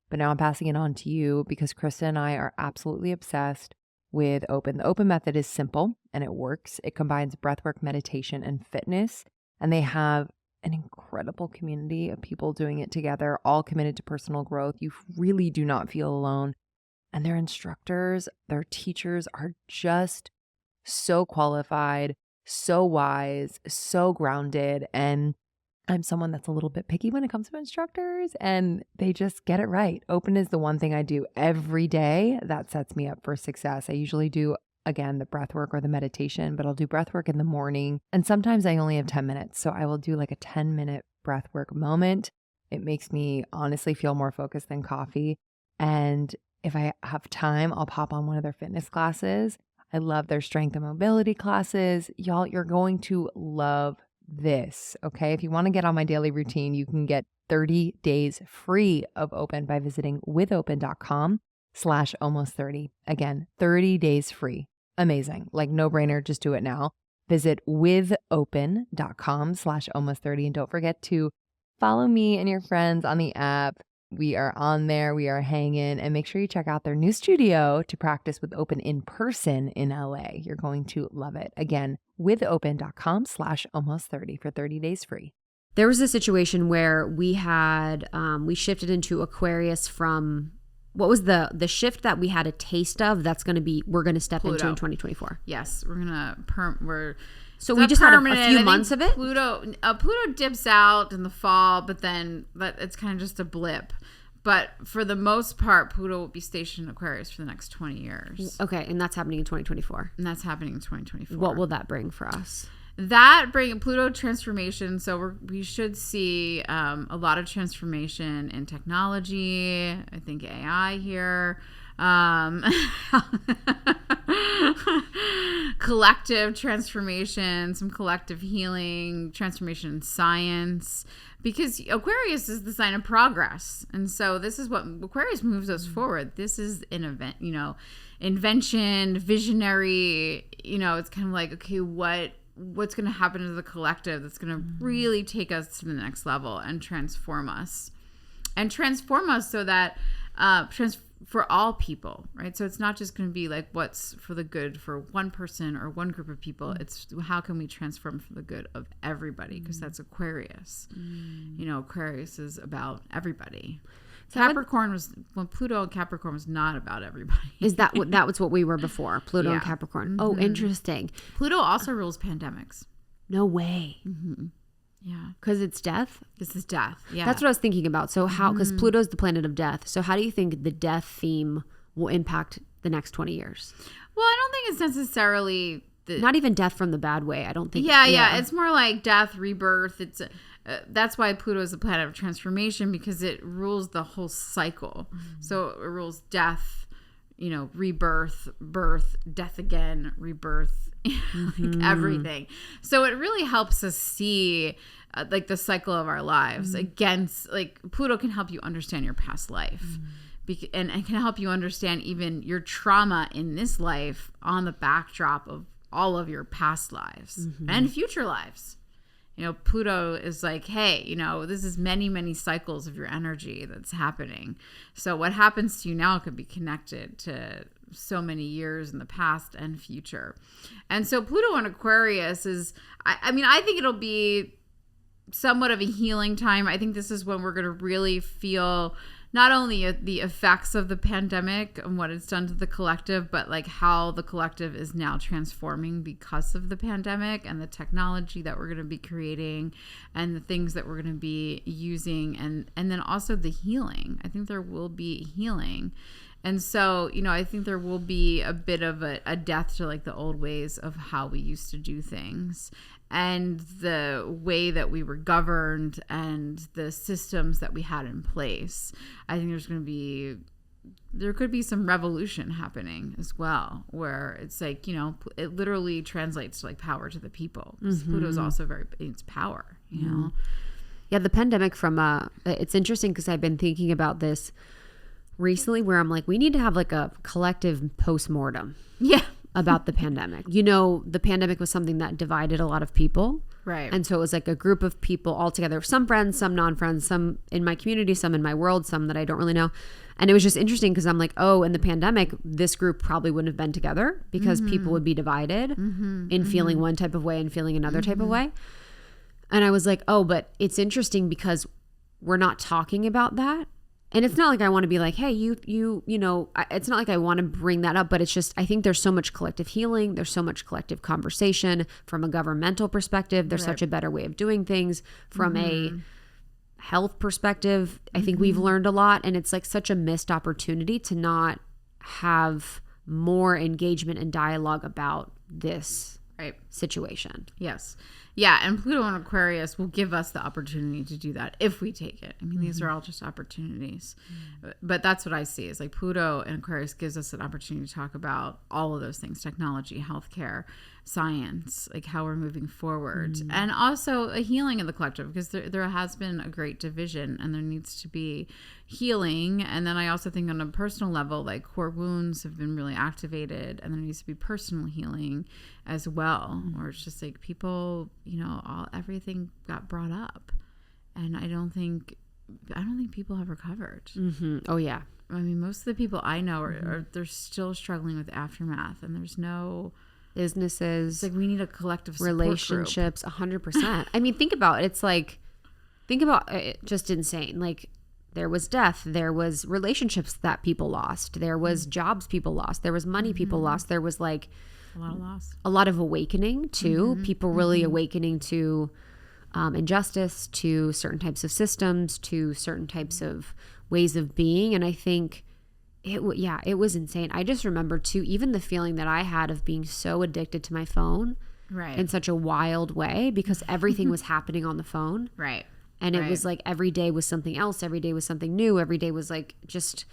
but now I'm passing it on to you because Krista and I are absolutely obsessed with Open. The Open method is simple and it works. It combines breathwork, meditation, and fitness, and they have an incredible community of people doing it together, all committed to personal growth. You really do not feel alone. And their instructors, their teachers are just so qualified, so wise, so grounded. And I'm someone that's a little bit picky when it comes to instructors, and they just get it right. Open is the one thing I do every day that sets me up for success. I usually do, again, the breath work or the meditation, but I'll do breath work in the morning. And sometimes I only have 10 minutes. So I will do like a 10-minute breath work moment. It makes me honestly feel more focused than coffee. And if I have time, I'll pop on one of their fitness classes. I love their strength and mobility classes. Y'all, you're going to love this, okay? If you want to get on my daily routine, you can get 30 days free of Open by visiting withopen.com/almost30. Again, 30 days free. Amazing. Like, no brainer. Just do it now. Visit withopen.com/almost30. And don't forget to follow me and your friends on the app. We are on there. We are hanging. And make sure you check out their new studio to practice with Open in person in LA. You're going to love it. Again, withopen.com/almost30 for 30 days free. There was a situation where we had, we shifted into Aquarius from, what was the shift that we had a taste of that's going to be, we're going to step Pluto. into in 2024? Yes, we're gonna So we just had a few months of it? Pluto dips out in the fall, but it's kind of just a blip. But for the most part, Pluto will be stationed in Aquarius for the next 20 years. Okay, and that's happening in 2024. And that's happening in 2024. What will that bring for us? That bring Pluto transformation. So we should see a lot of transformation in technology. I think AI here. Collective transformation, some collective healing, transformation in science, because Aquarius is the sign of progress. And so this is what Aquarius moves us forward. This is an event, invention, visionary, it's kind of like, okay, what's going to happen to the collective that's going to really take us to the next level and transform us so that for all people, right? So it's not just going to be like what's for the good for one person or one group of people. It's how can we transform for the good of everybody, because that's Aquarius. Aquarius is about everybody. Capricorn when Pluto and Capricorn was not about everybody. Is that was what we were before, Pluto and Capricorn? Oh, interesting. Pluto also rules pandemics. No way. Mm-hmm. Yeah. Because it's death? This is death. Yeah. That's what I was thinking about. So how, because Pluto's the planet of death. So how do you think the death theme will impact the next 20 years? Well, I don't think it's necessarily... Not even death from the bad way. I don't think... Yeah. It's more like death, rebirth. It's that's why Pluto is the planet of transformation, because it rules the whole cycle. So it rules death, rebirth, birth, death again, rebirth, like everything. So it really helps us see like the cycle of our lives against, like, Pluto can help you understand your past life and can help you understand even your trauma in this life on the backdrop of all of your past lives and future lives. Pluto is like, hey, this is many, many cycles of your energy that's happening. So what happens to you now could be connected to so many years in the past and future. And so Pluto in Aquarius is, I think it'll be somewhat of a healing time. I think this is when we're going to really feel not only the effects of the pandemic and what it's done to the collective, but like how the collective is now transforming because of the pandemic and the technology that we're going to be creating and the things that we're going to be using, and then also the healing. I think there will be healing. And so, I think there will be a bit of a death to like the old ways of how we used to do things and the way that we were governed and the systems that we had in place. I think there could be some revolution happening as well, where it's like, it literally translates to like power to the people. Pluto's also it's power, Yeah, the pandemic it's interesting because I've been thinking about this recently where I'm like, we need to have like a collective postmortem. Yeah. About the pandemic. The pandemic was something that divided a lot of people. Right. And so it was like a group of people all together, some friends, some non-friends, some in my community, some in my world, some that I don't really know. And it was just interesting because I'm like, oh, in the pandemic, this group probably wouldn't have been together because people would be divided in feeling one type of way and feeling another type of way. And I was like, oh, but it's interesting because we're not talking about that. And it's not like I want to be like, hey, it's not like I want to bring that up, but it's just, I think there's so much collective healing. There's so much collective conversation from a governmental perspective. There's such a better way of doing things from a health perspective. I think we've learned a lot, and it's like such a missed opportunity to not have more engagement and dialogue about this situation. Yes. Yeah, and Pluto in Aquarius will give us the opportunity to do that if we take it. I mean, these are all just opportunities. But that's what I see is like Pluto in Aquarius gives us an opportunity to talk about all of those things: technology, healthcare, science, like how we're moving forward, and also a healing in the collective, because there has been a great division and there needs to be healing. And then I also think on a personal level, like core wounds have been really activated, and there needs to be personal healing as well, where it's just like people, everything got brought up. And I don't think I don't think people have recovered. Mm-hmm. Oh yeah. I mean, most of the people I know are they're still struggling with aftermath, and there's no businesses. It's like we need a collective support relationships. 100%. I mean, think about it. It's like, just insane. Like, there was death. There was relationships that people lost. There was jobs people lost. There was money people lost. There was like a lot of loss. A lot of awakening too. People really awakening to injustice, to certain types of systems, to certain types of ways of being. And I think it was insane. I just remember too, even the feeling that I had of being so addicted to my phone in such a wild way, because everything was happening on the phone. Right. And it was like every day was something else. Every day was something new. Every day was like just,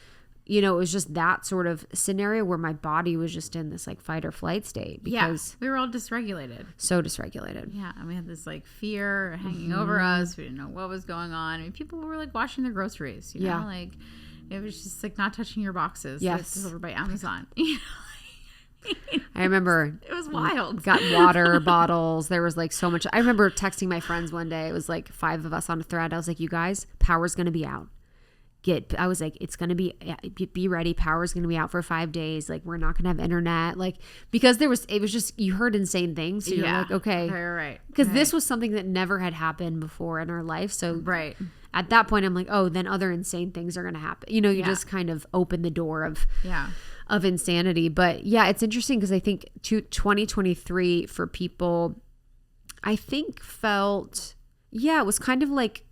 it was just that sort of scenario where my body was just in this like fight or flight state because we were all dysregulated. So dysregulated. Yeah. And we had this like fear hanging over us. We didn't know what was going on. I mean, people were like washing their groceries, you know, like it was just like not touching your boxes. Yes. Delivered by Amazon. I remember it was wild. Got water bottles. There was like so much. I remember texting my friends one day. It was like 5 of us on a thread. I was like, you guys, power's going to be out. I was like, it's going to be ready. Power's going to be out for 5 days. Like, we're not going to have internet. Like, because it was just, you heard insane things. So you're like, okay. Right. Because this was something that never had happened before in our life. So at that point, I'm like, oh, then other insane things are going to happen. You just kind of open the door of insanity. But yeah, it's interesting because I think 2023 for people, I think felt, it was kind of like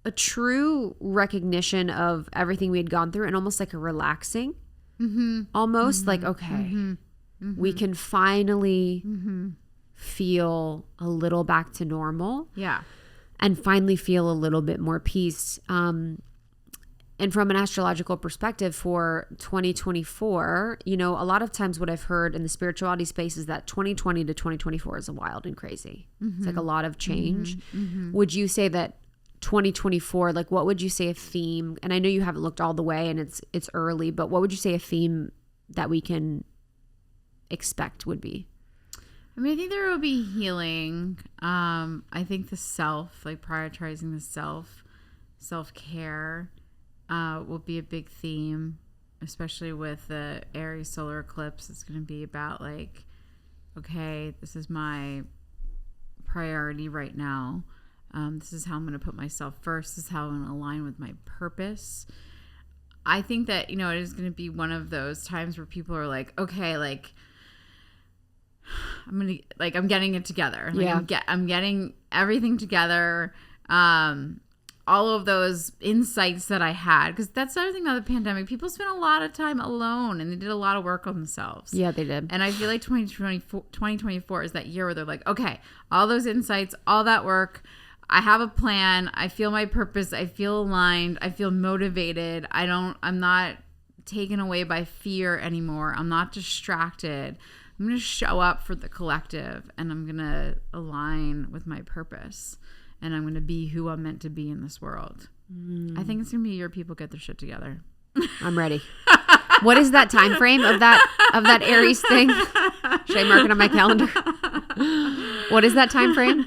a true recognition of everything we had gone through and almost like a relaxing, almost like, okay, we can finally feel a little back to normal. Yeah. And finally feel a little bit more peace. And from an astrological perspective for 2024, a lot of times what I've heard in the spirituality space is that 2020 to 2024 is a wild and crazy. It's like a lot of change. Would you say that 2024, like what would you say a theme, and I know you haven't looked all the way and it's early, but what would you say a theme that we can expect would be? I mean, I think there will be healing. I think the self, like prioritizing the self-care will be a big theme, especially with the Aries solar eclipse. It's going to be about like, okay, this is my priority right now. This is how I'm going to put myself first. This is how I'm going to align with my purpose. I think that, it is going to be one of those times where people are like, okay, like, I'm getting it together. Like I'm getting everything together. All of those insights that I had, because that's the other thing about the pandemic. People spent a lot of time alone and they did a lot of work on themselves. Yeah, they did. And I feel like 2024 is that year where they're like, okay, all those insights, all that work, I have a plan. I feel my purpose. I feel aligned. I feel motivated. I'm not taken away by fear anymore. I'm not distracted. I'm going to show up for the collective and I'm going to align with my purpose and I'm going to be who I'm meant to be in this world. I think it's going to be a year people get their shit together. I'm ready. What is that time frame of that Aries thing? Should I mark it on my calendar? What is that time frame?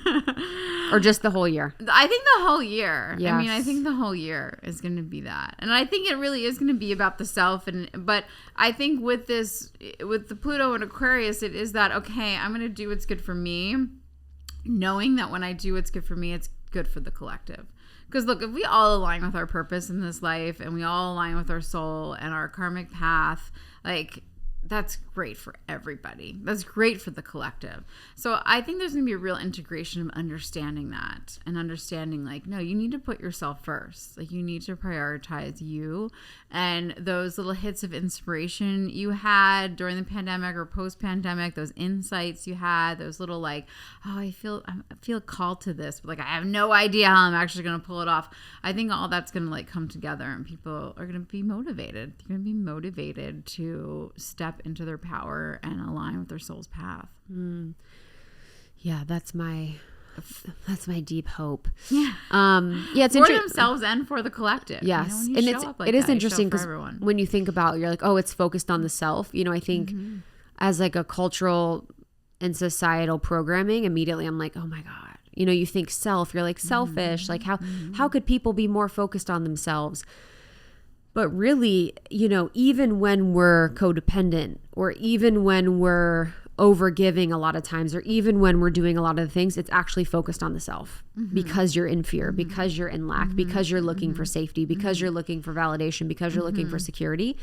Or just the whole year? I think the whole year. Yes. I mean, I think the whole year is going to be that. And I think it really is going to be about the self. But I think with the Pluto and Aquarius, it is that, okay, I'm going to do what's good for me, knowing that when I do what's good for me, it's good for the collective. Because look, if we all align with our purpose in this life and we all align with our soul and our karmic path, like that's great for everybody. That's great for the collective. So I think there's going to be a real integration of understanding that and understanding like, no, you need to put yourself first. Like you need to prioritize you and those little hits of inspiration you had during the pandemic or post-pandemic, those insights you had, those little like, oh, I feel called to this, but like I have no idea how I'm actually going to pull it off. I think all that's going to like come together and people are going to be motivated. They're going to be motivated to step into their power and align with their soul's path. Yeah, that's my deep hope. Yeah. It's for themselves and for the collective. Yes. And it is interesting because when you think about, you're like, oh, it's focused on the self. I think as like a cultural and societal programming, immediately I'm like, oh my God, you know, you think self, you're like selfish, like how could people be more focused on themselves? But really, you know, even when we're codependent, or even when we're overgiving a lot of times, or even when we're doing a lot of the things, it's actually focused on the self, because you're in fear, because you're in lack, because you're looking for safety, because you're looking for validation, because you're looking for security.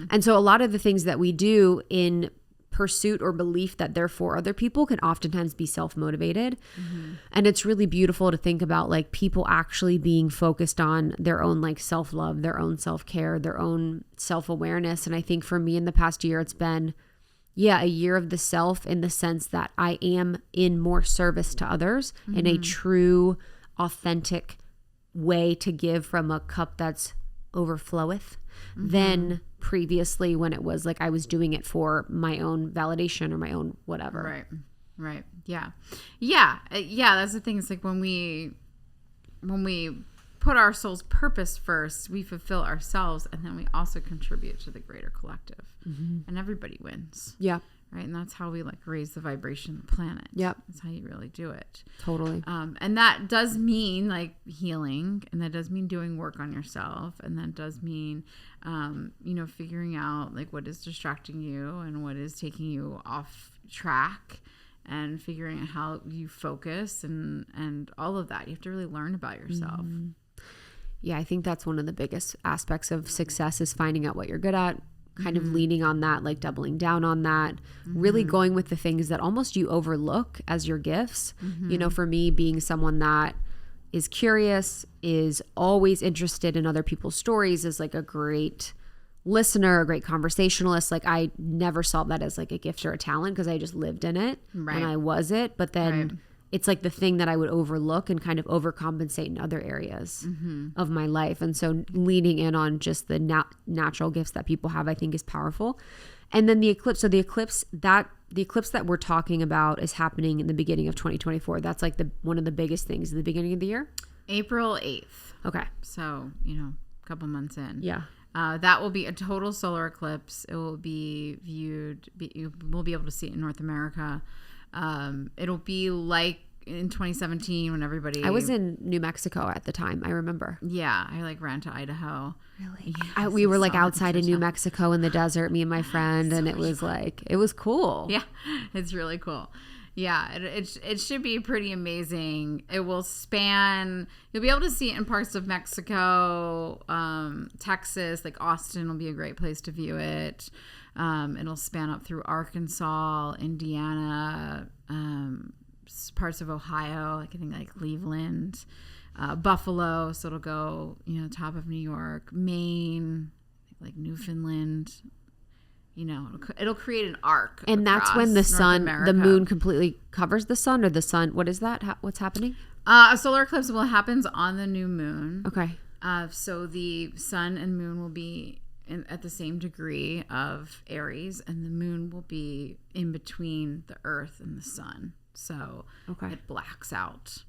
And so a lot of the things that we do in pursuit or belief that they're for other people can oftentimes be self-motivated. And it's really beautiful to think about like people actually being focused on their own like self-love, their own self-care, their own self-awareness. And I think for me in the past year, it's been, a year of the self, in the sense that I am in more service to others in a true, authentic way to give from a cup that's overfloweth than previously, when it was like I was doing it for my own validation or my own whatever. Right. Yeah. That's the thing. It's like when we put our soul's purpose first, we fulfill ourselves, and then we also contribute to the greater collective, and everybody wins. Yeah. Right. And that's how we like raise the vibration of the planet. Yep. That's how you really do it. Totally. And that does mean like healing, and that does mean doing work on yourself. And that does mean, figuring out like what is distracting you and what is taking you off track, and figuring out how you focus and all of that. You have to really learn about yourself. Yeah. I think that's one of the biggest aspects of success, is finding out what you're good at, kind of leaning on that, like doubling down on that, really going with the things that almost you overlook as your gifts. You know, for me, being someone that is curious, is always interested in other people's stories, is like a great listener, a great conversationalist. Like I never saw that as like a gift or a talent, because I just lived in it and I was it. But then it's like the thing that I would overlook and kind of overcompensate in other areas of my life. And so leaning in on just the natural gifts that people have, I think is powerful. And then the eclipse. So the eclipse that we're talking about is happening in the beginning of 2024. That's like one of the biggest things in the beginning of the year. April 8th. Okay. So, a couple months in. Yeah. That will be a total solar eclipse. It will be you will be able to see it in North America. It'll be like in 2017 when everybody... I was in New Mexico at the time, I remember. Yeah, I like ran to Idaho. Really? Yes, we were like outside in New Mexico in the desert, me and my friend, and it was like, it was cool. Yeah, it's really cool. Yeah, it should be pretty amazing. It will span... You'll be able to see it in parts of Mexico, Texas, like Austin will be a great place to view it. It'll span up through Arkansas, Indiana, parts of Ohio, like I think like Cleveland, Buffalo. So it'll go, top of New York, Maine, like Newfoundland. It'll create an arc. And that's when the moon completely covers the sun, or the sun. What is that? What's happening? A solar eclipse happens on the new moon. Okay. So the sun and moon will be at the same degree of Aries, and the moon will be in between the Earth and the sun. So it blacks out.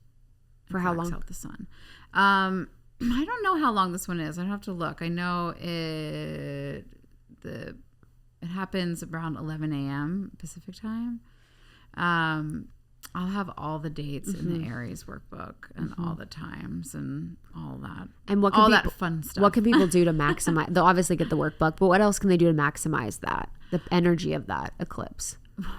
For how long? Out the sun. I don't know how long this one is. I'd have to look. I know it happens around 11 a.m. Pacific time. I'll have all the dates in the Aries workbook and all the times and all that. And that fun stuff. What can people do to maximize? They'll obviously get the workbook, but what else can they do to maximize the energy of that eclipse?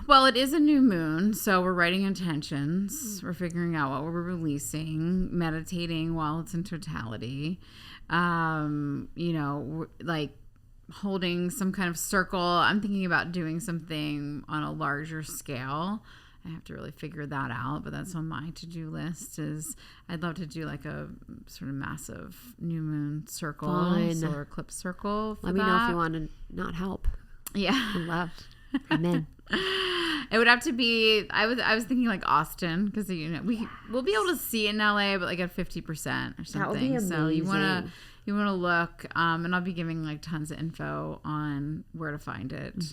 Well, it is a new moon, so we're writing intentions. We're figuring out what we're releasing, meditating while it's in totality. Like holding some kind of circle. I'm thinking about doing something on a larger scale. I have to really figure that out, but that's on my to-do list. I'd love to do like a sort of massive new moon circle, solar eclipse circle. Let me know if you want to not help. Yeah, I love. I'm in. It would have to be. I was thinking like Austin, because we'll be able to see it in LA, but like at 50% or something. That would be amazing. So you want to look, and I'll be giving like tons of info on where to find it.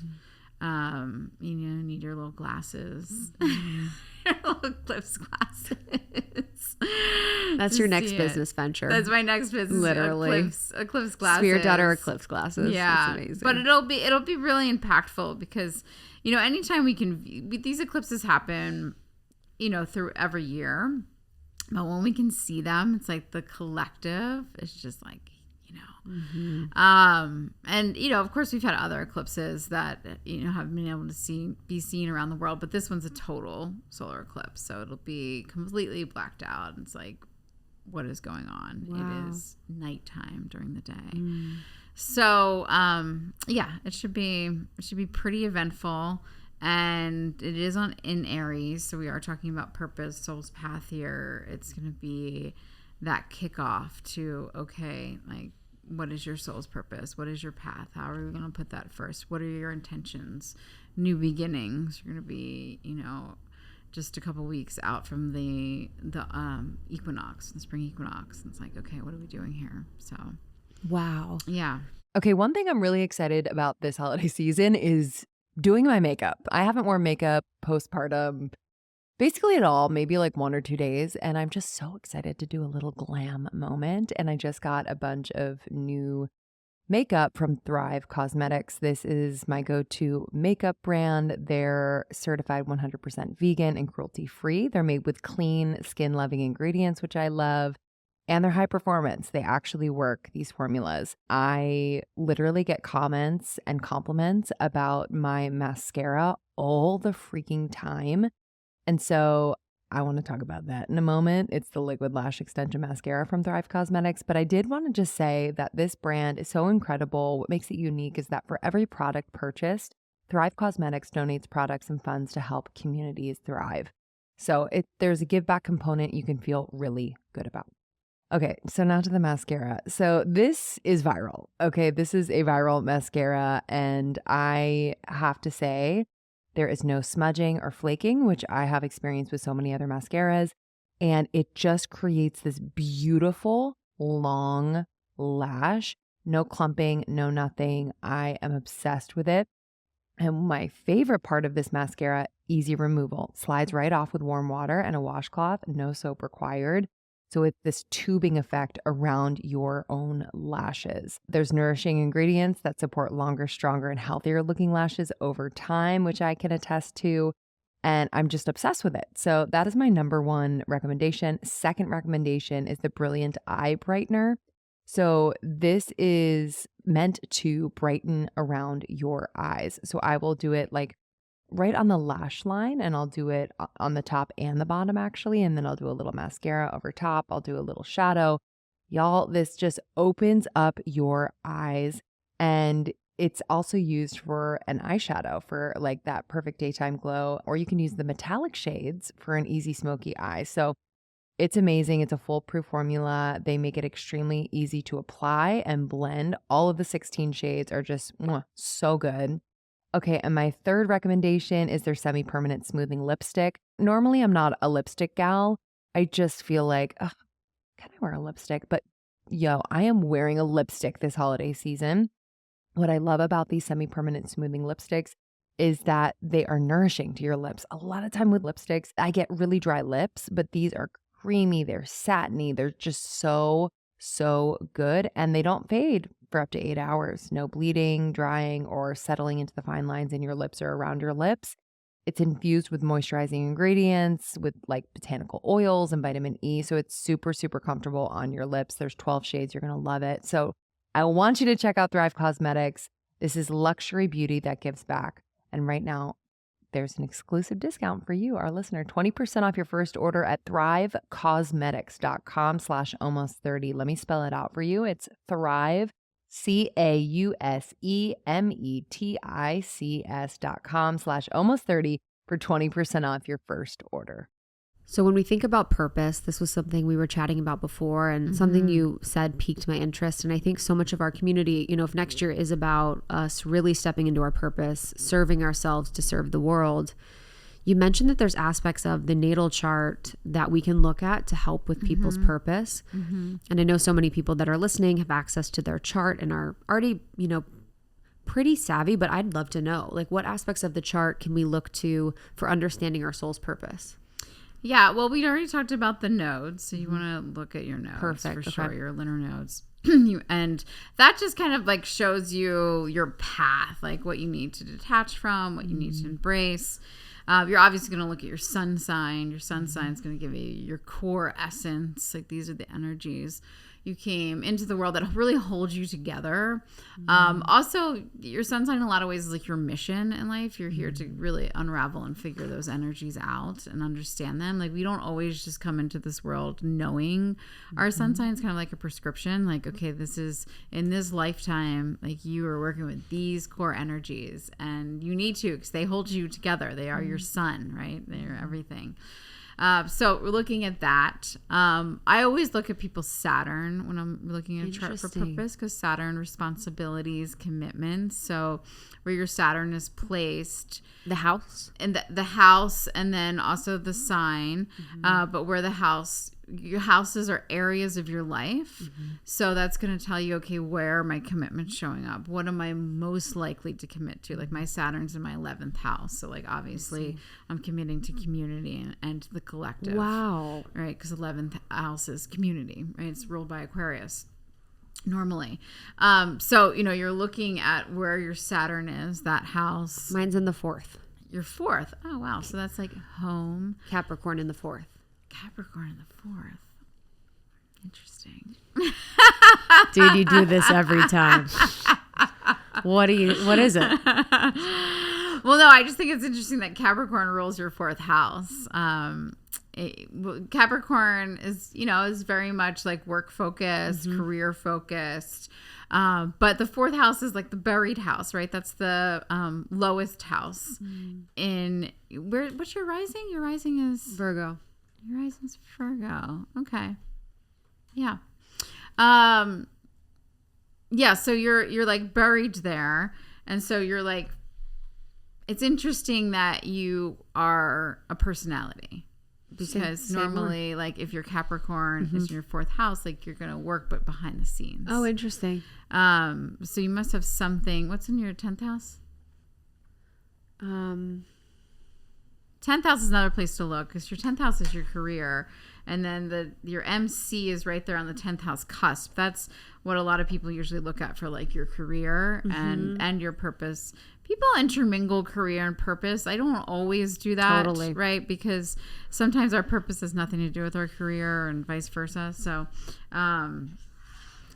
Need your little glasses, your little eclipse glasses. That's your next business venture. That's my next business. Literally, eclipse glasses. Spirit daughter eclipse glasses. Yeah, that's amazing. But it'll be really impactful, because anytime we can these eclipses happen through every year. But when we can see them, it's like the collective is just like, and, of course we've had other eclipses that, have been able to be seen around the world, but this one's a total solar eclipse. So it'll be completely blacked out. It's like, what is going on? Wow. It is nighttime during the day. So, it should be pretty eventful. And it is in Aries, so we are talking about purpose, soul's path here. It's going to be that kickoff to, okay, like, what is your soul's purpose? What is your path? How are we going to put that first? What are your intentions? New beginnings. You're going to be, just a couple weeks out from the equinox, the spring equinox. And it's like, okay, what are we doing here? So, Wow. yeah. Okay, one thing I'm really excited about this holiday season is doing my makeup. I haven't worn makeup postpartum basically at all, maybe like 1 or 2 days. And I'm just so excited to do a little glam moment. And I just got a bunch of new makeup from Thrive Cosmetics. This is my go-to makeup brand. They're certified 100% vegan and cruelty-free. They're made with clean, skin-loving ingredients, which I love. And they're high performance. They actually work, these formulas. I literally get comments and compliments about my mascara all the freaking time. And so I want to talk about that in a moment. It's the Liquid Lash Extension Mascara from Thrive Cosmetics. But I did want to just say that this brand is so incredible. What makes it unique is that for every product purchased, Thrive Cosmetics donates products and funds to help communities thrive. So there's a give back component you can feel really good about. Okay, so now to the mascara. So this is viral. Okay, this is a viral mascara, and I have to say there is no smudging or flaking, which I have experienced with so many other mascaras, and it just creates this beautiful long lash. No clumping, no nothing. I am obsessed with it. And my favorite part of this mascara, easy removal. Slides right off with warm water and a washcloth, no soap required. So it's this tubing effect around your own lashes. There's nourishing ingredients that support longer, stronger, and healthier looking lashes over time, which I can attest to. And I'm just obsessed with it. So that is my number one recommendation. Second recommendation is the Brilliant Eye Brightener. So this is meant to brighten around your eyes. So I will do it like right on the lash line, and I'll do it on the top and the bottom actually. And then I'll do a little mascara over top. I'll do a little shadow. Y'all, this just opens up your eyes, and it's also used for an eyeshadow for like that perfect daytime glow, or you can use the metallic shades for an easy smoky eye. So it's amazing. It's a foolproof formula. They make it extremely easy to apply and blend. All of the 16 shades are just so good. Okay, and my third recommendation is their semi-permanent smoothing lipstick. Normally, I'm not a lipstick gal. I just feel like, can I wear a lipstick? But I am wearing a lipstick this holiday season. What I love about these semi-permanent smoothing lipsticks is that they are nourishing to your lips. A lot of time with lipsticks, I get really dry lips, but these are creamy, they're satiny, they're just so good, and they don't fade for up to 8 hours. No bleeding, drying, or settling into the fine lines in your lips or around your lips. It's infused with moisturizing ingredients with like botanical oils and vitamin E. So it's super, super comfortable on your lips. There's 12 shades. You're going to love it. So I want you to check out Thrive Cosmetics. This is luxury beauty that gives back. And right now, there's an exclusive discount for you, our listener. 20% off your first order at thrivecosmetics.com/almost30. Let me spell it out for you. It's Thrive, CAUSEMETICS.com/almost30 for 20% off your first order. So when we think about purpose, this was something we were chatting about before, and something you said piqued my interest. And I think so much of our community, if next year is about us really stepping into our purpose, serving ourselves to serve the world, you mentioned that there's aspects of the natal chart that we can look at to help with people's purpose. And I know so many people that are listening have access to their chart and are already, pretty savvy, but I'd love to know, like, what aspects of the chart can we look to for understanding our soul's purpose? Yeah, well, we already talked about the nodes, so you want to look at your nodes Perfect. for sure, your lunar nodes. And that just kind of like shows you your path, like what you need to detach from, what you need to embrace. You're obviously going to look at your sun sign. Your sun sign is going to give you your core essence. Like these are the energies you came into the world that really hold you together. Also, your sun sign in a lot of ways is like your mission in life. You're here to really unravel and figure those energies out and understand them. Like we don't always just come into this world knowing our sun sign is kind of like a prescription. Like, okay, this is in this lifetime, like you are working with these core energies and you need to, because they hold you together. They are your sun, right? They're everything. So we're looking at that. I always look at people's Saturn when I'm looking at a chart for purpose, because Saturn, responsibilities, commitments. So where your Saturn is placed, The house? and the house, and then also the sign, but where the house, your houses are areas of your life. So that's going to tell you, okay, where are my commitments showing up? What am I most likely to commit to? Like my Saturn's in my 11th house. So like obviously I'm committing to community and the collective. Wow. Right? Because 11th house is community, right? It's ruled by Aquarius normally. So, you know, you're looking at where your Saturn is, that house. Mine's in the 4th. Your 4th. Oh, wow. So that's like home. Capricorn in the 4th. Capricorn in the 4th. Interesting. Dude, you do this every time. What is it? Well, no, I just think it's interesting that Capricorn rules your 4th house. Capricorn is, you know, is very much like work focused, career focused. But the 4th house is like the buried house, right? That's the lowest house in what's your rising? Your rising is Virgo. Your rising's Virgo. Okay. Yeah. Yeah, so you're like buried there. And so you're like, it's interesting that you are a personality, because normally like if you're Capricorn is in your 4th house, like you're going to work, but behind the scenes. Oh, interesting. So you must have something. What's in your 10th house? 10th house is another place to look, because your 10th house is your career, and then your MC is right there on the 10th house cusp. That's what a lot of people usually look at for like your career and your purpose. People intermingle career and purpose. I don't always do that, Totally. right? Because sometimes our purpose has nothing to do with our career and vice versa. So,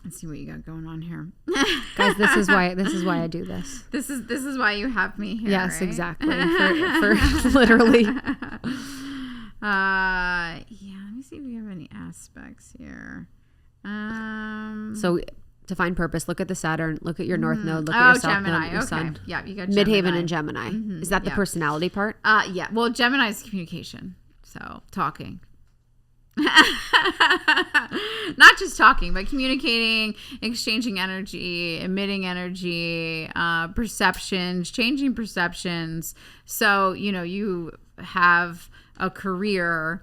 let's see what you got going on here. Guys, this is why I do this. This is why you have me here. Yes, right? exactly. For literally. Yeah, let me see if we have any aspects here. So to find purpose, look at the Saturn, look at your north node, look at your south Gemini. node, your sun. Yeah, you got Midhaven and Gemini. Is that the yeah. personality part? Yeah. Well, Gemini is communication. So talking. Not just talking, but communicating, exchanging energy, emitting energy, perceptions, changing perceptions. So, you know, you have a career,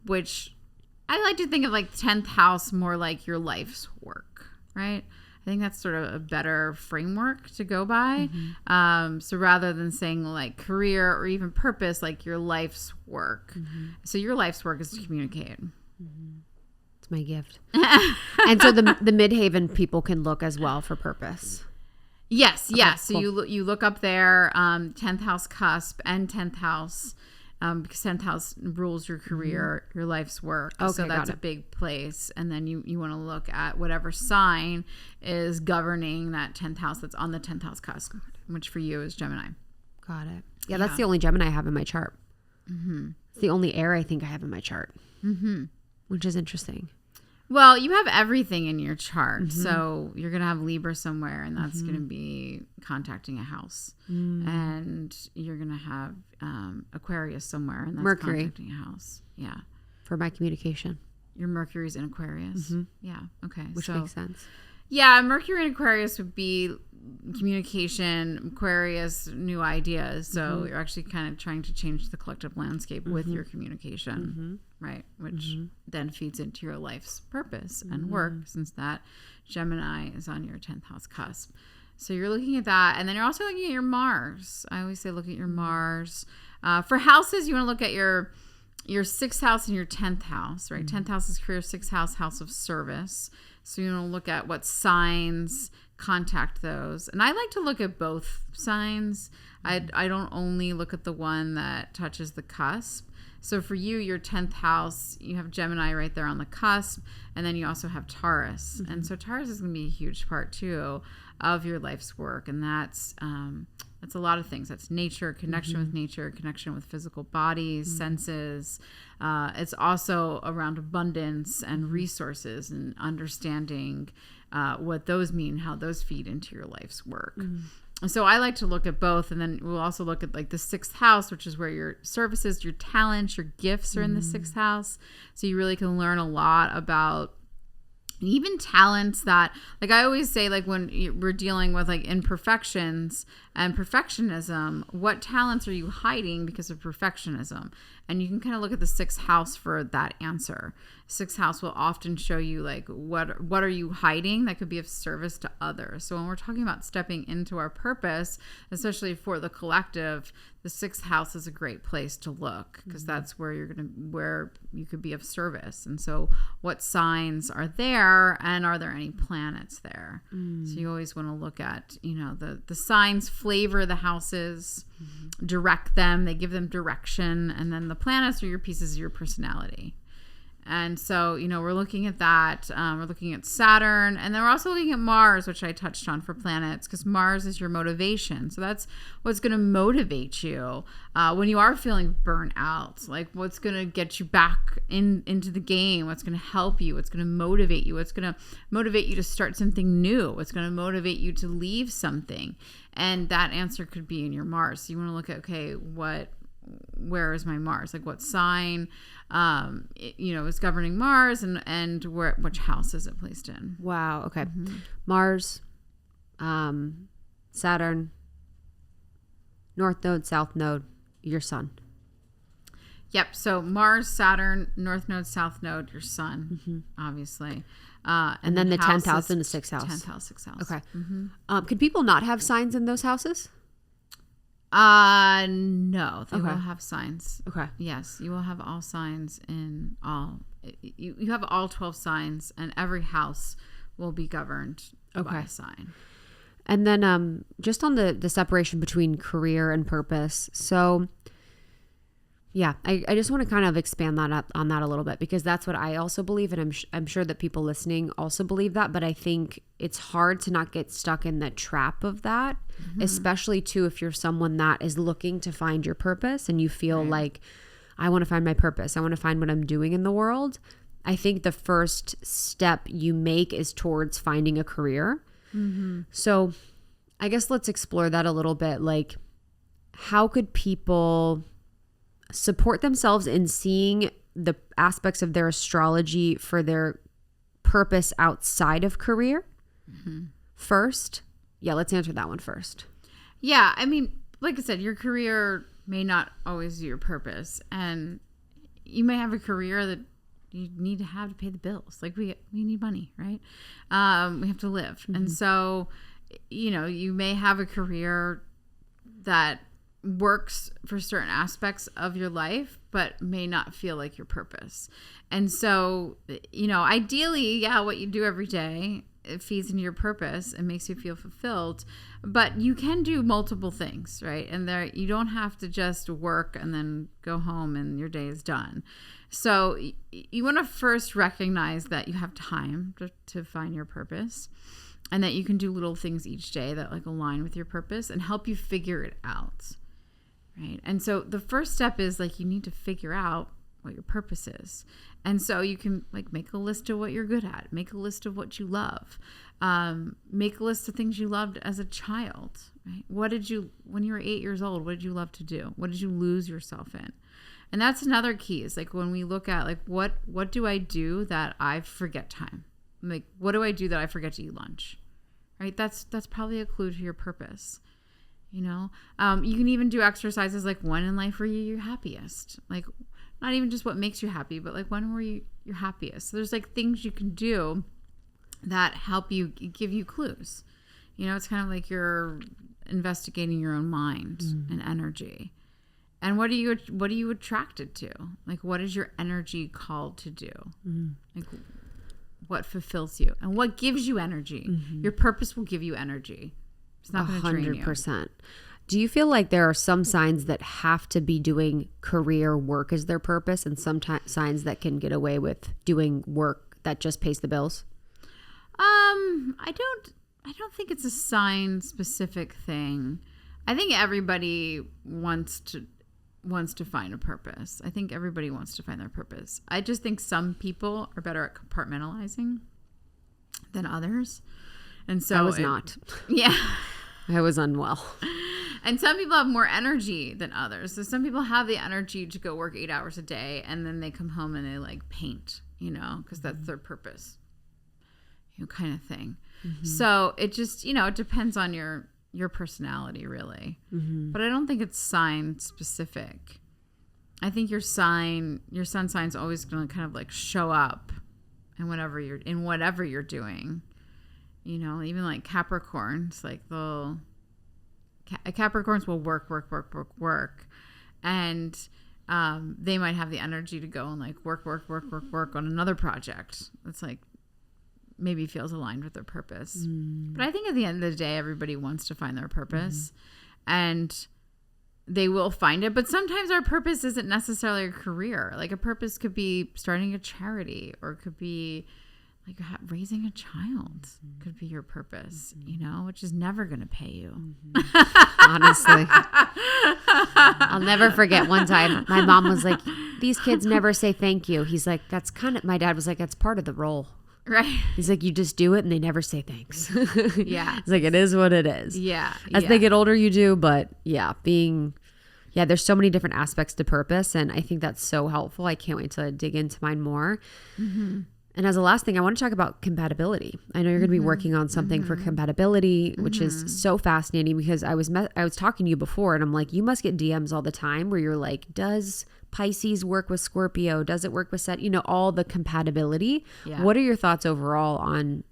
which I like to think of like 10th house more like your life's work, right? I think that's sort of a better framework to go by. So rather than saying like career or even purpose, like your life's work. So your life's work is to communicate. It's my gift. And so the Midhaven people can look as well for purpose. Yes, Okay, yes. So cool. you look up there, 10th house cusp and 10th house, because 10th house rules your career, your life's work. Okay, so that's got a it. big place. And then you want to look at whatever sign is governing that 10th house that's on the 10th house cusp, which for you is Gemini. Got it. Yeah, that's the only Gemini I have in my chart. It's the only air I think I have in my chart, which is interesting. Well, you have everything in your chart. So you're going to have Libra somewhere, and that's going to be contacting a house. And you're going to have Aquarius somewhere, and that's Mercury. contacting a house. Yeah. For my communication, Your Mercury's in Aquarius. Yeah. Okay. which so, makes sense. yeah, Mercury in Aquarius would be communication, Aquarius, new ideas. So you're actually kind of trying to change the collective landscape with your communication, right? Which then feeds into your life's purpose and work, since that Gemini is on your 10th house cusp. So you're looking at that. And then you're also looking at your Mars. I always say look at your Mars. For houses, you want to look at your 6th house and your 10th house, right? 10th house is career, 6th house, house of service. So you want to look at what signs contact those. And I like to look at both signs. I don't only look at the one that touches the cusp. So for you, your 10th house, you have Gemini right there on the cusp, and then you also have Taurus. Mm-hmm. And so Taurus is going to be a huge part too of your life's work, and that's a lot of things. That's nature, connection with nature, connection with physical bodies, senses. It's also around abundance and resources and understanding what those mean, how those feed into your life's work. So I like to look at both, and then we'll also look at like the 6th house, which is where your services, your talents, your gifts are in the 6th house. So you really can learn a lot about even talents that, like I always say, like when we're dealing with like imperfections and perfectionism, what talents are you hiding because of perfectionism? And you can kind of look at the 6th house for that answer. 6th house will often show you like what are you hiding that could be of service to others. So when we're talking about stepping into our purpose, especially for the collective, the 6th house is a great place to look, because that's where where you could be of service. And so what signs are there, and are there any planets there? So you always want to look at, the signs flavor the houses, direct them, they give them direction, and then the planets are your pieces of your personality. And so, we're looking at that. We're looking at Saturn, and then we're also looking at Mars, which I touched on for planets, because Mars is your motivation. So that's what's going to motivate you when you are feeling burnt out. Like what's going to get you back into the game, what's going to help you, what's going to motivate you, what's going to motivate you to start something new, what's going to motivate you to leave something. And that answer could be in your Mars. So you want to look at, okay, where is my Mars? Like what sign, is governing Mars, and which house is it placed in? Wow. Okay. Mars, Saturn, North Node, South Node, your Sun. Yep. So Mars, Saturn, North Node, South Node, your Sun, obviously. And then the 10th house and the 6th house. 10th house, 6th house. Okay. Could people not have signs in those houses? No, they will have signs. Okay. Yes, you will have all signs in all. You have all 12 signs, and every house will be governed by a sign. And then just on the separation between career and purpose. So yeah, I just want to kind of expand on that a little bit, because that's what I also believe, and I'm sure that people listening also believe that, but I think it's hard to not get stuck in the trap of that, especially too if you're someone that is looking to find your purpose and you feel like, I want to find my purpose, I want to find what I'm doing in the world. I think the first step you make is towards finding a career. So I guess let's explore that a little bit. Like, how could people support themselves in seeing the aspects of their astrology for their purpose outside of career first? Yeah, let's answer that one first. Yeah, I mean, like I said, your career may not always be your purpose, and you may have a career that you need to have to pay the bills. Like we need money, right? We have to live. And so, you may have a career that works for certain aspects of your life, but may not feel like your purpose. And so, ideally, what you do every day, it feeds into your purpose and makes you feel fulfilled, but you can do multiple things, right? And you don't have to just work and then go home and your day is done. So you want to first recognize that you have time to find your purpose, and that you can do little things each day that like align with your purpose and help you figure it out. Right. And so the first step is like, you need to figure out what your purpose is. And so you can like make a list of what you're good at, make a list of what you love, make a list of things you loved as a child, right? When you were 8 years old, what did you love to do? What did you lose yourself in? And that's another key, is like when we look at like, what do I do that I forget time? Like, what do I do that I forget to eat lunch? Right. That's probably a clue to your purpose. You can even do exercises like, when in life were you your happiest? Like, not even just what makes you happy, but like, when were you your happiest? So there's like things you can do that help you, give you clues. It's kind of like you're investigating your own mind and energy. And what are you attracted to? Like, what is your energy called to do? Like, what fulfills you and what gives you energy. Your purpose will give you energy. It's not going to drain you. 100%. Do you feel like there are some signs that have to be doing career work as their purpose, and some signs that can get away with doing work that just pays the bills? I don't think it's a sign specific thing. I think everybody wants to find a purpose. I think everybody wants to find their purpose. I just think some people are better at compartmentalizing than others. And so I was not. Yeah. I was unwell. And some people have more energy than others. So some people have the energy to go work 8 hours a day, and then they come home and they like paint, because that's their purpose, kind of thing. So it just, it depends on your personality, really. But I don't think it's sign specific. I think your sun sign is always going to kind of like show up in whatever you're doing. Even like Capricorns, like Capricorns will work, and they might have the energy to go and like work on another project that's like maybe feels aligned with their purpose. But I think at the end of the day, everybody wants to find their purpose, and they will find it. But sometimes our purpose isn't necessarily a career. Like a purpose could be starting a charity, or it could be like raising a child could be your purpose, which is never going to pay you. Honestly. I'll never forget one time my mom was like, these kids never say thank you. He's like, my dad was like, that's part of the role. Right. He's like, you just do it and they never say thanks. Yeah. It's like, it is what it is. Yeah. As they get older, you do. But there's so many different aspects to purpose. And I think that's so helpful. I can't wait to dig into mine more. And as a last thing, I want to talk about compatibility. I know you're going to be working on something for compatibility, which is so fascinating, because I was talking to you before, and I'm like, you must get DMs all the time where you're like, does Pisces work with Scorpio? Does it work with all the compatibility? Yeah. What are your thoughts overall on,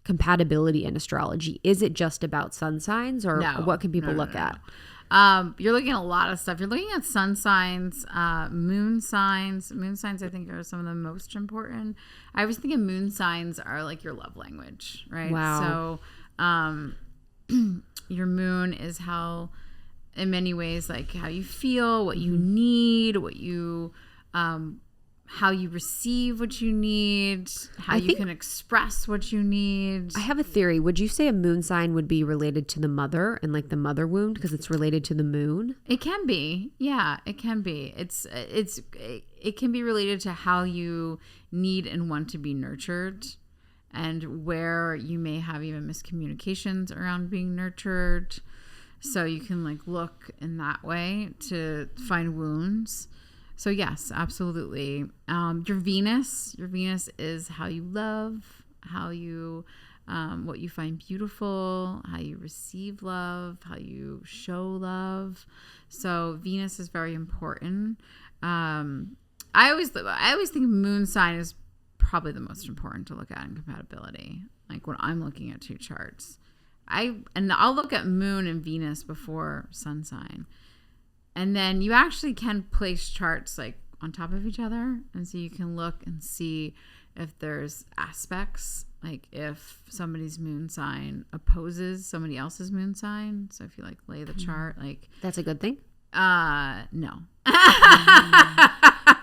compatibility in astrology? Is it just about sun signs, or what can people look at? You're looking at a lot of stuff. You're looking at sun signs, moon signs. Moon signs, I think, are some of the most important. I was thinking moon signs are like your love language, right? Wow. So your moon is how, in many ways, like how you feel, what you need, what you how you receive what you need, how you can express what you need. I have a theory. Would you say a moon sign would be related to the mother and like the mother wound because it's related to the moon? It can be. Yeah, it can be. It can be related to how you need and want to be nurtured, and where you may have even miscommunications around being nurtured. So you can like look in that way to find wounds. So yes, absolutely. Your Venus is how you love, how you, what you find beautiful, how you receive love, how you show love. So Venus is very important. I always think moon sign is probably the most important to look at in compatibility. Like when I'm looking at two charts, I'll look at moon and Venus before sun sign. And then you actually can place charts like on top of each other. And so you can look and see if there's aspects, like if somebody's moon sign opposes somebody else's moon sign. So if you like lay the chart, like. That's a good thing? No.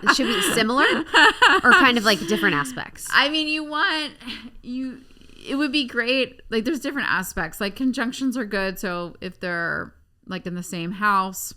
It should be similar or kind of like different aspects? I mean, it would be great. Like there's different aspects. Like conjunctions are good. So if they're like in the same house,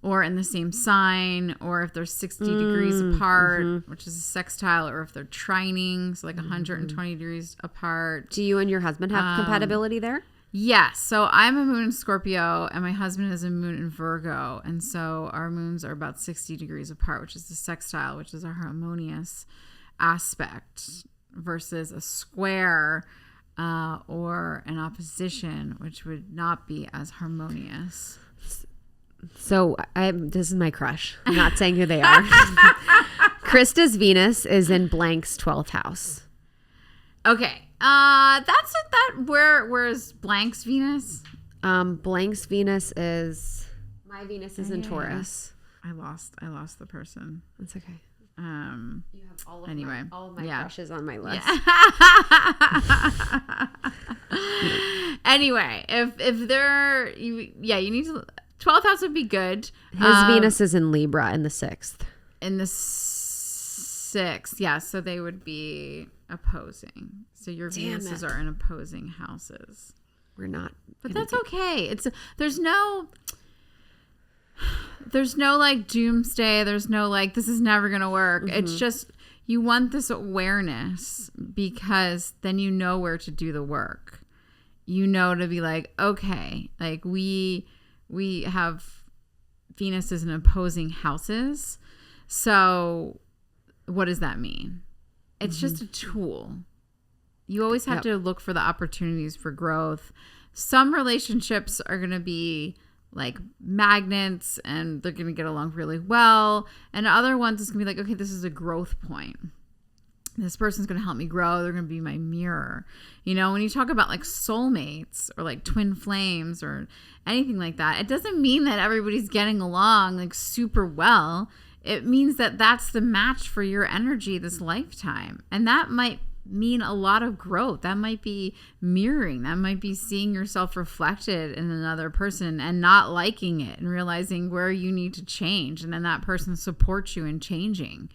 or in the same sign, or if they're 60 degrees apart, which is a sextile, or if they're trining, so like 120 degrees apart. Do you and your husband have compatibility there? Yes. So I'm a moon in Scorpio, and my husband is a moon in Virgo. And so our moons are about 60 degrees apart, which is the sextile, which is a harmonious aspect, versus a square or an opposition, which would not be as harmonious. So this is my crush. I'm not saying who they are. Krista's Venus is in blank's 12th house. Okay. Where is blank's Venus? Blank's Venus is, my Venus is in Taurus. I lost the person. That's okay. You have all of Anyway, all of my yeah. crushes on my list. Yeah. Anyway, if they're you need to 12th house would be good. His Venus is in Libra in the 6th. In the 6th, yeah. So they would be opposing. So your Venuses are in opposing houses. We're not, but that's okay. There's no like doomsday. There's no like this is never gonna work. Mm-hmm. It's just you want this awareness because then you know where to do the work. You know to be like, okay, like we have Venuses in opposing houses. So what does that mean? It's just a tool. You always have to look for the opportunities for growth. Some relationships are going to be like magnets and they're going to get along really well. And other ones it's going to be like, okay, this is a growth point. This person's going to help me grow. They're going to be my mirror. You know, when you talk about like soulmates or like twin flames or anything like that, it doesn't mean that everybody's getting along like super well. It means that that's the match for your energy this lifetime. And that might mean a lot of growth. That might be mirroring. That might be seeing yourself reflected in another person and not liking it and realizing where you need to change. And then that person supports you in changing.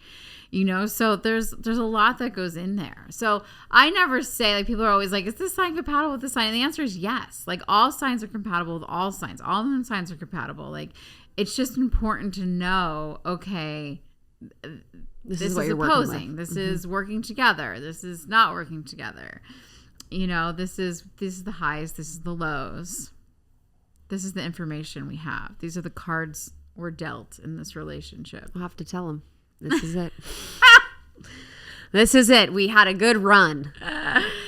You know, so there's a lot that goes in there. So I never say, like, people are always like, is this sign compatible with this sign? And the answer is yes. Like, all signs are compatible with all signs. All moon signs are compatible. Like, it's just important to know, okay, this is opposing. This is working together. This is not working together. You know, this is the highs. This is the lows. This is the information we have. These are the cards we're dealt in this relationship. I'll have to tell him. This is it. This is it. We had a good run.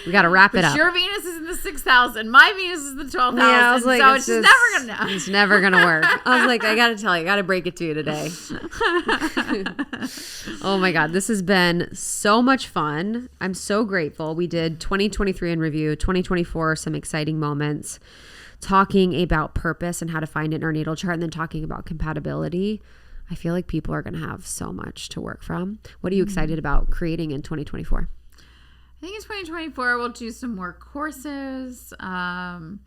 We got to wrap it up. Your Venus is in the 6th house and my Venus is in the 12th house. Yeah, I was like, so it's just never going to. It's never going to work. I was like, I got to tell you, I got to break it to you today. Oh my God. This has been so much fun. I'm so grateful. We did 2023 in review, 2024, some exciting moments, talking about purpose and how to find it in our natal chart, and then talking about compatibility. I feel like people are going to have so much to work from. What are you excited about creating in 2024? I think in 2024, we'll do some more courses. I've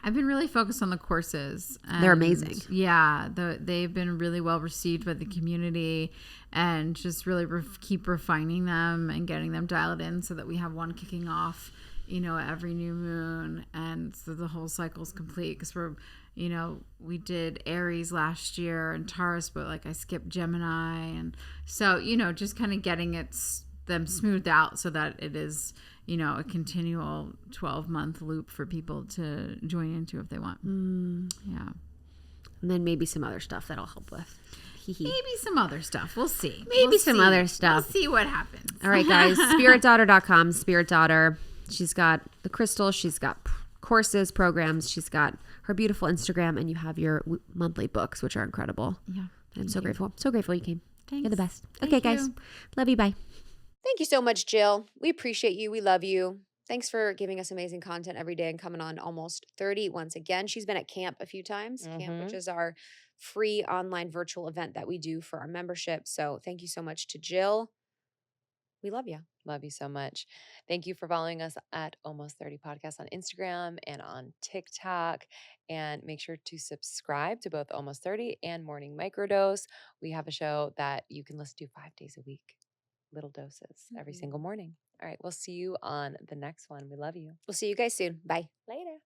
been really focused on the courses. They're amazing. Yeah, they've been really well received by the community, and just really keep refining them and getting them dialed in so that we have one kicking off, you know, every new moon. And so the whole cycle's complete because you know, we did Aries last year and Taurus, but like I skipped Gemini. And so, you know, just kind of getting them smoothed out so that it is, you know, a continual 12-month loop for people to join into if they want. Yeah. And then maybe some other stuff that'll help with. Maybe some other stuff. We'll see. Maybe some other stuff. We'll see what happens. All right, guys. SpiritDaughter.com. Spirit Daughter. She's got the crystal. She's got courses, programs. She's got her beautiful Instagram, and you have your monthly books, which are incredible. Yeah. I'm so grateful. So grateful you came. Thanks. You're the best. Okay, guys. Love you. Bye. Thank you so much, Jill. We appreciate you. We love you. Thanks for giving us amazing content every day and coming on Almost 30 once again. She's been at camp a few times, camp, which is our free online virtual event that we do for our membership. So thank you so much to Jill. We love you. Love you so much. Thank you for following us at Almost 30 Podcast on Instagram and on TikTok. And make sure to subscribe to both Almost 30 and Morning Microdose. We have a show that you can listen to 5 days a week. Little doses every single morning. All right. We'll see you on the next one. We love you. We'll see you guys soon. Bye. Later.